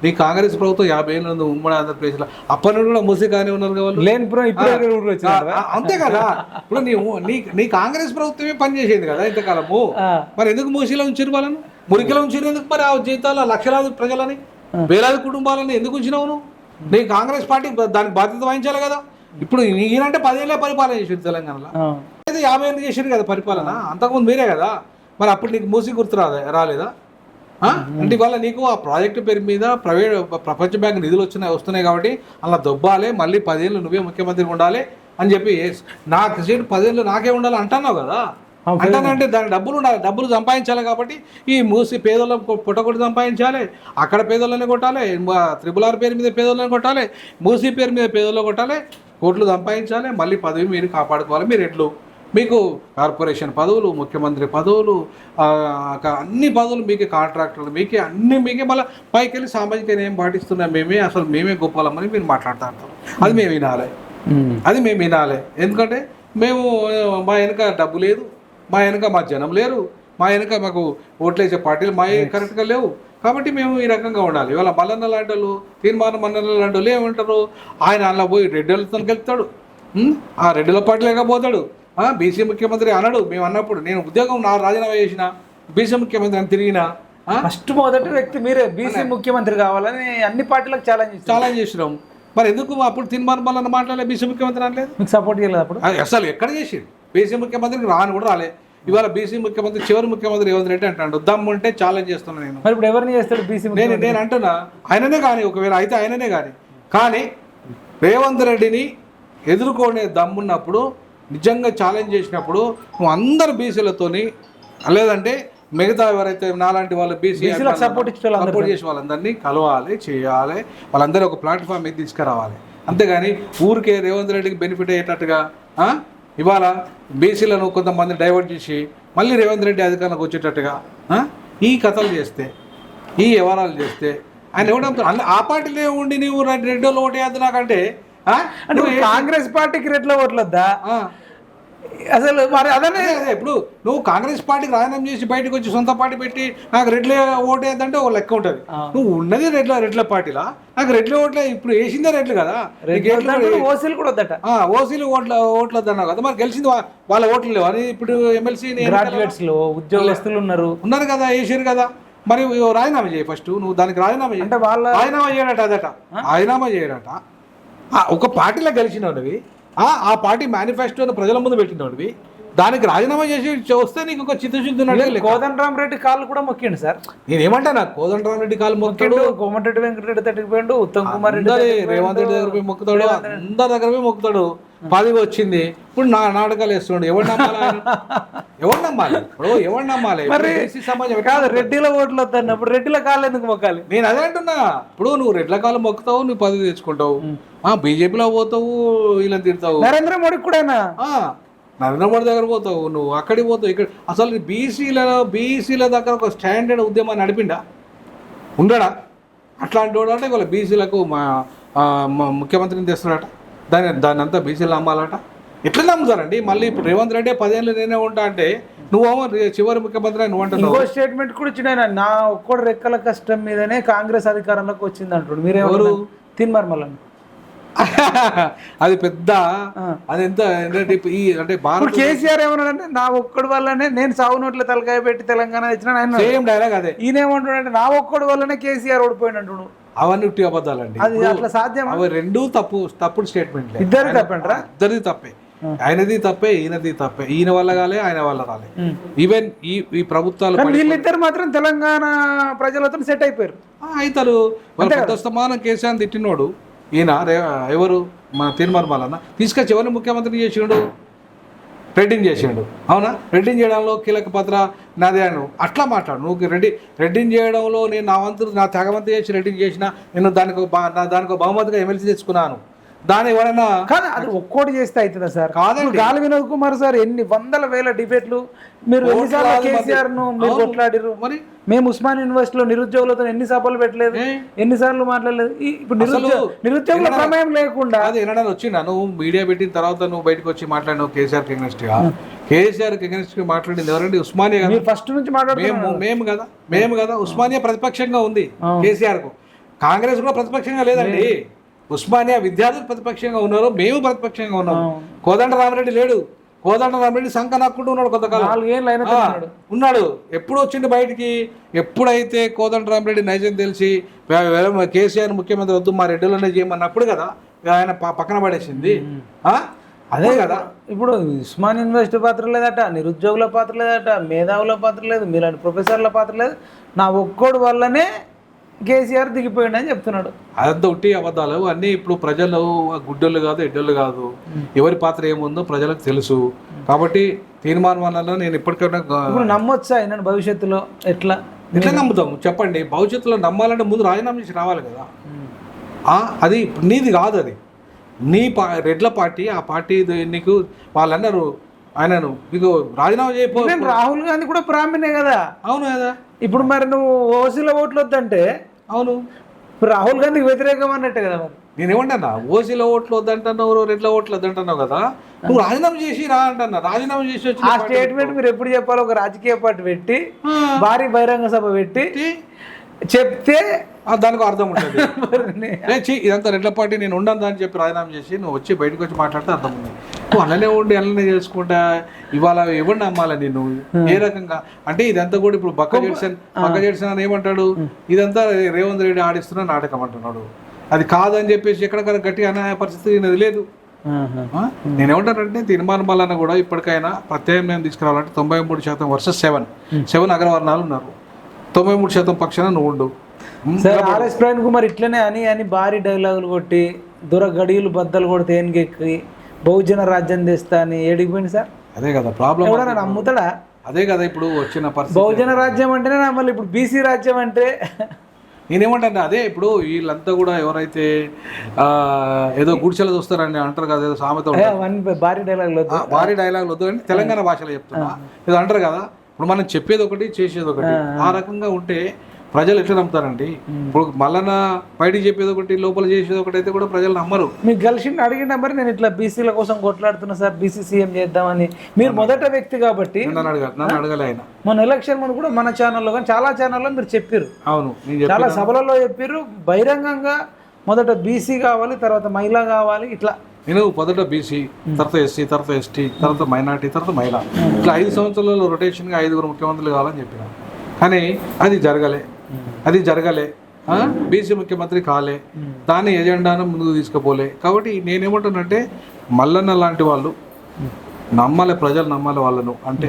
నీ కాంగ్రెస్ ప్రభుత్వం 50 ఏళ్ళు ఉంది ఉమ్మడి ఆంధ్రప్రదేశ్ లో. అప్పటి నుండి కూడా మూసీ కానీ ఉన్నారు కదా లేని అంతే కదా. ఇప్పుడు నీ కాంగ్రెస్ ప్రభుత్వమే పనిచేసేది కదా ఇంతకాలము. మరి ఎందుకు మూసీలో ఉంచారు వాళ్ళను? మురికిలో ఉంచారు ఎందుకు? మరి ఆ జీతాలు లక్షలాది ప్రజలని వేలాది కుటుంబాలని ఎందుకు ఉంచినావు నువ్వు? నీ కాంగ్రెస్ పార్టీ దానికి బాధ్యత వహించాలి కదా. ఇప్పుడు ఈయనంటే 10 ఏళ్ళే పరిపాలన చేసారు తెలంగాణలో, అయితే 50 ఏళ్ళు చేసారు కదా పరిపాలన. అంతకుముందు మీరే కదా. మరి అప్పుడు నీకు మూసి గుర్తు రాలేదా? అంటే ఇవాళ నీకు ఆ ప్రాజెక్టు పేరు మీద ప్రపంచ బ్యాంక్ నిధులు వస్తున్నాయి కాబట్టి అలా దొబ్బాలి, మళ్ళీ 10 ఏళ్ళు నువ్వే ముఖ్యమంత్రి ఉండాలి అని చెప్పి నాకు సీటు 10 ఏళ్ళు నాకే ఉండాలి అంటున్నావు కదా. అంటానంటే దానికి డబ్బులు ఉండాలి, డబ్బులు సంపాదించాలి. కాబట్టి ఈ మూసి పేదలను పుట్టకొట్టి సంపాదించాలి, అక్కడ పేదలని కొట్టాలి, త్రిపుల్ పేరు మీద పేదలను కొట్టాలి, మూసి పేరు మీద పేదలు కొట్టాలి, కోట్లు సంపాదించాలి, మళ్ళీ పదవి మీరు కాపాడుకోవాలి. మీరు ఎట్లు మీకు కార్పొరేషన్ పదవులు, ముఖ్యమంత్రి పదవులు, అన్ని పదవులు మీకే, కాంట్రాక్టర్లు మీకే, అన్ని మీకే. మళ్ళీ పైకి వెళ్ళి సామాజిక న్యాయం పాటిస్తున్నాం మేమే గొప్పలమని మీరు మాట్లాడుతూ ఉంటారు. అది మేము వినాలి. ఎందుకంటే మేము మా వెనక డబ్బు లేదు, మా వెనక మా జనం లేరు, మా వెనక మాకు ఓట్లేసే పార్టీలు మా కరెక్ట్గా లేవు. కాబట్టి మేము ఈ రకంగా ఉండాలి. ఇవాళ మల్లన్న లాంటి వాళ్ళు, తీర్మానం మల్లన్న లాంటి వాళ్ళు ఏమంటారు? ఆయన అలా పోయి రెడ్డిలతో గెలుస్తాడు, ఆ రెడ్డిల పార్టీ లేకపోతాడు, బీసీ ముఖ్యమంత్రి అనడు. మేము అన్నప్పుడు నేను ఉద్యోగం రాజీనామా చేసిన బీసీ ముఖ్యమంత్రి అని తిరిగినా. ఫస్ట్ మొదటి వ్యక్తి మీరే బీసీ ముఖ్యమంత్రి కావాలని అన్ని పార్టీలకు ఛాలెంజ్ చేసినాం. మరి ఎందుకు అప్పుడు తీర్మానం మల్లన్న మాట్లాడలే, బీసీ ముఖ్యమంత్రి అనలేదు? మీకు సపోర్ట్ చేయలేదు అప్పుడు? అసలు ఎక్కడ చేసి బీసీ ముఖ్యమంత్రికి రాని కూడా రాలే. ఇవాళ బీసీ ముఖ్యమంత్రి చివరి ముఖ్యమంత్రి రేవంత్ రెడ్డి అంటాడు. దమ్ముంటే ఛాలెంజ్ చేస్తున్నాను నేను. మరి ఇప్పుడు ఎవరిని చేస్తాడు బీసీ? నేను అంటున్నా ఆయననే కానీ, ఒకవేళ అయితే ఆయననే కానీ రేవంత్ రెడ్డిని ఎదుర్కొనే దమ్మున్నప్పుడు, నిజంగా ఛాలెంజ్ చేసినప్పుడు నువ్వు అందరు బీసీలతోని, లేదంటే మిగతా ఎవరైతే నాలాంటి వాళ్ళు బీసీ సపోర్ట్ చేసి వాళ్ళందరినీ కలవాలి, చేయాలి, వాళ్ళందరూ ఒక ప్లాట్ఫామ్ మీద తీసుకురావాలి. అంతేగాని ఊరికే రేవంత్ రెడ్డికి బెనిఫిట్ అయ్యేటట్టుగా ఇవాళ బీసీలను కొంతమంది డైవర్ట్ చేసి మళ్ళీ రేవంత్ రెడ్డి అధికారంలోకి వచ్చేటట్టుగా ఈ కథలు చేస్తే, ఈ వ్యవహారాలు చేస్తే ఆయన ఎవడంతో ఆ పార్టీలో ఉండి నువ్వు రెడ్డిలో ఓటు వేద్దు నాకంటే కాంగ్రెస్ పార్టీకి రెడ్లో ఓట్లొద్దా అసలు? మరి అదనే ఇప్పుడు నువ్వు కాంగ్రెస్ పార్టీకి రాజీనామా చేసి బయటకు వచ్చి సొంత పార్టీ పెట్టి నాకు రెడ్లే ఓటు వేద్దంటే ఒక లెక్క ఉంటుంది. నువ్వు ఉన్నది రెడ్ల పార్టీలా, నాకు రెడ్లే ఓట్లే, ఇప్పుడు వేసిందే రెడ్లు కదా, ఓసీలు కూడా వద్దట. ఓసీలు ఓట్లు వద్దన్నావు కదా. మరి గెలిచింది వాళ్ళ ఓట్లు లేవు అని. ఇప్పుడు ఎమ్మెల్సీ గ్రాడ్యుయేట్స్ లో ఉద్యోగస్తులు ఉన్నారు కదా, వేసారు కదా. మరి రాజీనామా చేయి ఫస్ట్, నువ్వు దానికి రాజీనామా చేయి. అంటే వాళ్ళ రాజీనామా చేయడట, రాజీనామా చేయడట. ఒక పార్టీలో గెలిచినవి, ఆ పార్టీ మేనిఫెస్టోని ప్రజల ముందు పెట్టినవి, దానికి రాజీనామా చేసి వస్తే నీకు ఒక చిత్తశుద్ధి ఉన్నట్టు. కోదండరామరెడ్డి కాళ్ళు కూడా మొక్కిండు సార్. నేనేమంటాను, కోదండరామరెడ్డి కాళ్ళు మొక్కాడు, కోమటిరెడ్డి వెంకటరెడ్డి దగ్గరికి పోయిండు, ఉత్తమ్ కుమార్ రెడ్డి, రేవంత్ రెడ్డి దగ్గర పోయి మొక్కుతాడు, అందరి దగ్గర పోయి మొక్కుతాడు. పదవి వచ్చింది, ఇప్పుడు నాటకాలు వేస్తున్నాడు. ఎవరు నమ్మాలి? సమాజం కాదు, రెడ్డిల ఓట్లు వద్దన్నప్పుడు రెడ్డిల కాళ్ళు ఎందుకు మొక్కాలి? నేను అదే అంటున్నా. ఇప్పుడు నువ్వు రెడ్ల కాళ్ళు మొక్కుతావు, నువ్వు పదవి తెచ్చుకుంటావు, బీజేపీలో పోతావు, వీళ్ళని తిడతావు. నరేంద్ర మోడీ కూడా నరేంద్ర మోడీ దగ్గర పోతావు, నువ్వు అక్కడికి పోతావు, ఇక్కడ. అసలు బీసీల దగ్గర ఒక స్టాండర్డ్ ఉద్యమాన్ని నడిపిండా, ఉండడా? అట్లాంటి వాడు అంటే ఇవాళ బీసీలకు ముఖ్యమంత్రిని తెస్తున్నాడట, దాన్ని అంతా బీసీలు నమ్మాలట. ఎట్లా నమ్ముతారండి? మళ్ళీ ఇప్పుడు రేవంత్ రెడ్డి 10 ఏళ్ళు నేనే ఉంటా అంటే నువ్వేమో చివరి ముఖ్యమంత్రి అని నువ్వు అంటున్నావు. ఇంకో స్టేట్మెంట్ కూడా ఇచ్చిన, నా ఒక్కడు రెక్కల కష్టం మీదనే కాంగ్రెస్ అధికారంలోకి వచ్చింది అంటాడు. మీరెవరు? తీర్మానం మల్లన్న. అది పెద్ద, అది ఎంత అంటే భారత కేసీఆర్ ఏమన్నాడంటే నా ఒక్కడి వల్లనే నేను సాగు నోట్ల తలకాయ పెట్టి తెలంగాణ తెచ్చిన సేమ్ డైలాగ్ అదే. ఈయన ఏమంటాడంటే నా ఒక్కడి వల్లనే కేసీఆర్ ఓడిపోయింది అంటుడు. అవన్నీ ఉట్టి అబద్ధాలండి. అది అట్లా సాధ్యం? అవి రెండూ తప్పుడు స్టేట్మెంట్. ఇద్దరు తప్పంటారా? ఇద్దరిది తప్పే. ఆయనది తప్పే, ఈయనది తప్పే. ఈయన వల్ల కాలే, ఆయన వల్ల రాలే. ఈవెన్ ఈ ప్రభుత్వాలు వీళ్ళిద్దరు మాత్రం తెలంగాణ ప్రజలతో సెట్ అయిపోయారు. అవుతారు. వాళ్ళ పెద్దస్తమానం కేసీఆర్ తిట్టినోడు ఈయన ఎవరు? మన తీర్మానం మల్లన్న తీసుకొచ్చి ఎవరిని ముఖ్యమంత్రిని చేసిండు? రెడ్డిని చేసిండు. అవునా? రెడ్డిని చేయడంలో కీలక పాత్ర నాదే అను. అట్లా మాట్లాడు. నువ్వు రెడ్డిని చేయడంలో నేను నా త్యాగవంతు చేసి రెడ్డిని చేసిన, నేను దానికి బహుమతిగా ఎమ్మెల్సీ తెచ్చుకున్నాను, దాని ఎవరైనా కాదు అది ఒక్కోటి చేస్తే అవుతుందా సార్? కాదండి. ఇప్పుడు గాలి వినోద్ కుమార్ సార్ ఎన్ని వందల వేల డిబేట్లు మీరు ఎన్నిసార్లు కేసీఆర్ ను మీరు కొట్లాడిరు? మరి మేము ఉస్మాన్ యూనివర్సిటీలో నిరుద్యోగులతో ఎన్ని సభలు పెట్టలేదు, ఎన్నిసార్లు మాట్లాడలేదు. ఇప్పుడు నిరుద్యోగుల ప్రమేయం లేకుండా అది ఎన్నడని వచ్చిందా? నువ్వు మీడియా పెట్టిన తర్వాత నువ్వు బయటకు వచ్చి మాట్లాడినావు కేసీఆర్ అగెన్స్ట్ గా. కేసీఆర్ అగెన్స్ట్ గా మాట్లాడింది ఎవరండి? ఉస్మానియా కదా. ఫస్ట్ నుంచి మాట్లాడుతున్నాం మేము కదా. ఉస్మానియా ప్రతిపక్షంగా ఉంది కేసీఆర్ కు. కాంగ్రెస్ కూడా ప్రతిపక్షంగా లేదండి. ఉస్మానియా విద్యార్థులు ప్రతిపక్షంగా ఉన్నారు, మేము ప్రతిపక్షంగా ఉన్నాం. కోదండ రామరెడ్డి లేడు. కోదండ రామరెడ్డి సంఖ నాక్కుంటూ ఉన్నాడు కొంతకాలం ఉన్నాడు. ఎప్పుడు వచ్చిండు బయటికి? ఎప్పుడైతే కోదండ రామరెడ్డి నైజం తెలిసి కేసీఆర్ ముఖ్యమంత్రి వద్దు మా రెడ్డిలోనే చేయమన్నప్పుడు కదా ఆయన పక్కన పడేసింది. అదే కదా. ఇప్పుడు ఉస్మాన్ యూనివర్సిటీ పాత్ర లేదట, నిరుద్యోగుల పాత్ర లేదట, మేధావుల పాత్ర లేదు, మీలాంటి ప్రొఫెసర్ల పాత్ర లేదు. నా ఒక్కోడు వల్లనే కేసీఆర్ దిగిపోయిండు అని చెప్తున్నాడు. అదంతా ఉట్టి అబద్ధాలు అన్నీ. ఇప్పుడు ప్రజలు గుడ్డోళ్ళు కాదు, ఎడ్డోళ్ళు కాదు. ఎవరి పాత్ర ఏముందో ప్రజలకు తెలుసు. కాబట్టి తీర్మానం వల్ల నేను ఇప్పటికైనా ఇప్పుడు నమ్మొచ్చా ఆయన భవిష్యత్తులో? ఎట్లా నమ్ముతాం చెప్పండి? భవిష్యత్తులో నమ్మాలంటే ముందు రాజీనామా చేసి రావాలి కదా. అది నీది కాదు, అది నీ రెడ్ల పార్టీ. ఆ పార్టీ నీకు వాళ్ళన్నారు ఆయనను మీకు రాజీనామా చేయపో. రాహుల్ గాంధీ కూడా బ్రాహ్మణే కదా. అవును కదా. ఇప్పుడు మరి నువ్వు ఓసీలో ఓట్లు వద్దంటే అవును రాహుల్ గాంధీకి వ్యతిరేకం అన్నట్టే కదా. మరి నేనేమంటన్నా? ఓసీలో ఓట్లు వద్దంటున్నావు, రెడ్ల ఓట్లు వద్దంటున్నావు కదా. నువ్వు రాజీనామా చేసి రా అంటున్నా. రాజీనామా చేసి వచ్చి ఆ స్టేట్మెంట్ మీరు ఎప్పుడు చెప్పాలో ఒక రాజకీయ పార్టీ పెట్టి భారీ బహిరంగ సభ పెట్టి చెప్తే దానికి అర్థం ఉంటుంది. ఇదంతా రెడ్ల పార్టీ నేను ఉండను అని చెప్పి రాజీనామా చేసి నువ్వు వచ్చి బయటకు వచ్చి మాట్లాడితే అర్థం ఉంది. నువ్వు అలానే ఉండి అలానే చేసుకుంటా ఇవాళ ఎవరిని నమ్మాలా నేను? ఏ రకంగా అంటే ఇదంతా కూడా ఇప్పుడు పక్క జడ్సన్ అని ఏమంటాడు? ఇదంతా రేవంత్ రెడ్డి ఆడిస్తున్న నాటకం అంటున్నాడు. అది కాదని చెప్పేసి ఎక్కడికైనా గట్టిగా అనే పరిస్థితి అనేది లేదు. నేనేమంటానంటే తీర్మానం వలన కూడా ఇప్పటికైనా ప్రత్యామ్నాయం తీసుకురావాలంటే 93% వర్సెస్ 7 అగ్రవర్ణాలు ఉన్నారు. 93% పక్షాన నువ్వు ఉండు. సార్ ఆర్ఎస్ ప్రవీణ్ కుమార్ ఇట్లనే అని భారీ డైలాగులు కొట్టి గడియలు బద్దలు కొడితే ఏనుగెక్కి బహుజన రాజ్యం తెస్తా అని ఏడిపోయింది సార్. అదే కదా ప్రాబ్లం. ఎవడన్నా నమ్ముతాడా? అదే కదా ఇప్పుడు వచ్చిన పరిస్థితి. బహుజన రాజ్యం అంటేనే నమ్మాలి. ఇప్పుడు బీసీ రాజ్యం అంటే నేనేమంటాను? అదే ఇప్పుడు వీళ్ళంతా కూడా ఎవరైతే ఏదో గుడిచెలు చూస్తారని అంటారు కదా, ఏదో సామెత భారీ డైలాగులు వద్దు అని తెలంగాణ భాషలో చెప్తున్నా ఏదో అంటారు కదా. ఇప్పుడు మనం చెప్పేది ఒకటి చేసేది ఒకటి. ఆ రకంగా ఉంటే ప్రజలు ఎట్లా నమ్ముతారండి? ఇప్పుడు మళ్ళా బయటికి చెప్పేది ఒకటి లోపల చేసేది ఒకటి అయితే కూడా ప్రజలు నమ్మరు. మీకు కలిసి అడిగిన మరి నేను ఇట్లా బీసీల కోసం కొట్లాడుతున్నా సార్, బీసీ సీఎం చేద్దామని. మీరు మొదట వ్యక్తి కాబట్టి నన్ను అడగలే ఆయన. మన ఎలక్షన్ ముందు కూడా మన ఛానల్లో కానీ చాలా ఛానల్లో మీరు చెప్పారు. అవును, చాలా సభలలో చెప్పారు బహిరంగంగా. మొదట బీసీ కావాలి, తర్వాత మహిళ కావాలి. ఇట్లా నేను మొదట బీసీ, తర్వాత ఎస్సీ, తర్వాత ఎస్టీ, తర్వాత మైనార్టీ, తర్వాత మహిళ, ఇట్లా 5 సంవత్సరాలలో రొటేషన్గా 5 ముఖ్యమంత్రులు కావాలని చెప్పిన. కానీ అది జరగలే. బీసీ ముఖ్యమంత్రి కాలే. దాని ఎజెండాను ముందుకు తీసుకుపోలే. కాబట్టి నేనేమంటానంటే మల్లన్న లాంటి వాళ్ళు నమ్మాలి, ప్రజలు నమ్మాలి వాళ్ళను. అంటే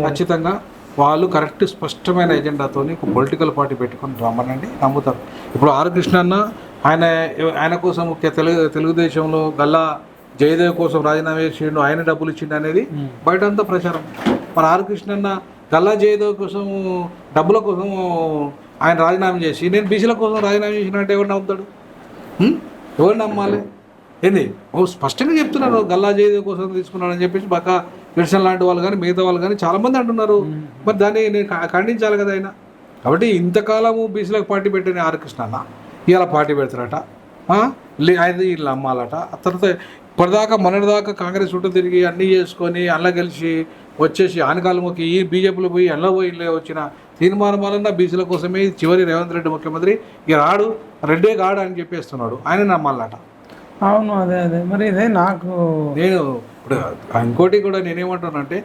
ఖచ్చితంగా వాళ్ళు కరెక్ట్ స్పష్టమైన ఎజెండాతో ఒక పొలిటికల్ పార్టీ పెట్టుకొని రమ్మనండి, నమ్ముతారు. ఇప్పుడు ఆర్ కృష్ణన్న ఆయన కోసం తెలుగుదేశంలో గల్లా జయదేవ్ కోసం రాజీనామా చేసిండు, ఆయన డబ్బులు ఇచ్చిండు అనేది బయట అంతా ప్రచారం. మరి ఆర్ కృష్ణన్న గల్లా జయదేవ్ కోసం డబ్బుల కోసం ఆయన రాజీనామా చేసి నేను బీసీల కోసం రాజీనామా చేసినట్టు ఎవరు నమ్ముతాడు? ఎవరు నమ్మాలి? ఏంది స్పష్టంగా చెప్తున్నారు గల్లా జయదేవ్ కోసం తీసుకున్నాడని చెప్పేసి బకా విల్సన్ లాంటి వాళ్ళు కానీ మిగతా వాళ్ళు కానీ చాలామంది అంటున్నారు. మరి దాన్ని నేను ఖండించాలి కదా ఆయన. కాబట్టి ఇంతకాలము బీసీలకు పార్టీ పెట్టిన ఆర్ కృష్ణన్న ఇవాళ పార్టీ పెడతారట, ఆయన వీళ్ళు నమ్మాలట. ఆ తర్వాత ఇప్పటిదాకా మొన్నటిదాకా కాంగ్రెస్ చుట్టూ తిరిగి అన్నీ చేసుకొని అల్ల గెలిచి వచ్చేసి ఆనకాలముకి ఈ బీజేపీలో పోయి అల్ల పోయి వచ్చిన తీర్మానం వలన బీసీల కోసమే చివరి రేవంత్ రెడ్డి ముఖ్యమంత్రి ఇక రాడు, రెడ్డే కాడు అని చెప్పేస్తున్నాడు. ఆయన నమ్మాలట. అవును, అదే మరి ఇదే నాకు నేను ఇప్పుడు ఇంకోటి కూడా నేనేమంటానంటే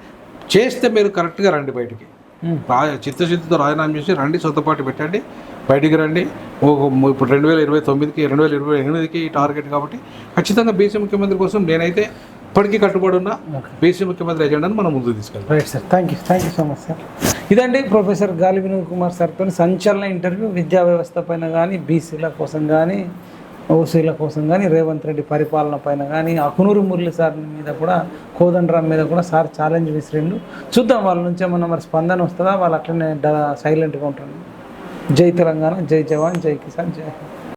చేస్తే మీరు కరెక్ట్గా రండి బయటికి. చిత్తశుద్ధితో రాజీనామా చేసి రండి, సొంత పార్టీ పెట్టండి, బయటికి రండి. ఇప్పుడు 2029కి 2028కి టార్గెట్ కాబట్టి ఖచ్చితంగా బీసీ ముఖ్యమంత్రి కోసం నేనైతే ఇప్పటికీ కట్టుబడి ఉన్న బీసీ ముఖ్యమంత్రి ఎజెండాను మనం ముందుకు తీసుకెళ్తాం. Right sir, thank you so much sir. ఇదండి ప్రొఫెసర్ గాలి వినోద్ కుమార్ సార్తో సంచలన ఇంటర్వ్యూ. విద్యా వ్యవస్థ పైన కానీ, బీసీల కోసం కానీ, ఓసీల కోసం కానీ, రేవంత్ రెడ్డి పరిపాలన పైన కానీ, అకునూరు మురళి సార్ మీద కూడా, కోదండరామ్ మీద కూడా సార్ ఛాలెంజ్ విసిరిండు. చూద్దాం వాళ్ళ నుంచి ఏమన్నా మరి స్పందన వస్తుందా, వాళ్ళు అట్లనే సైలెంట్గా ఉంటారు. జై తెలంగాణ, జై జవాన్, జై కిసాన్, జై హింద్.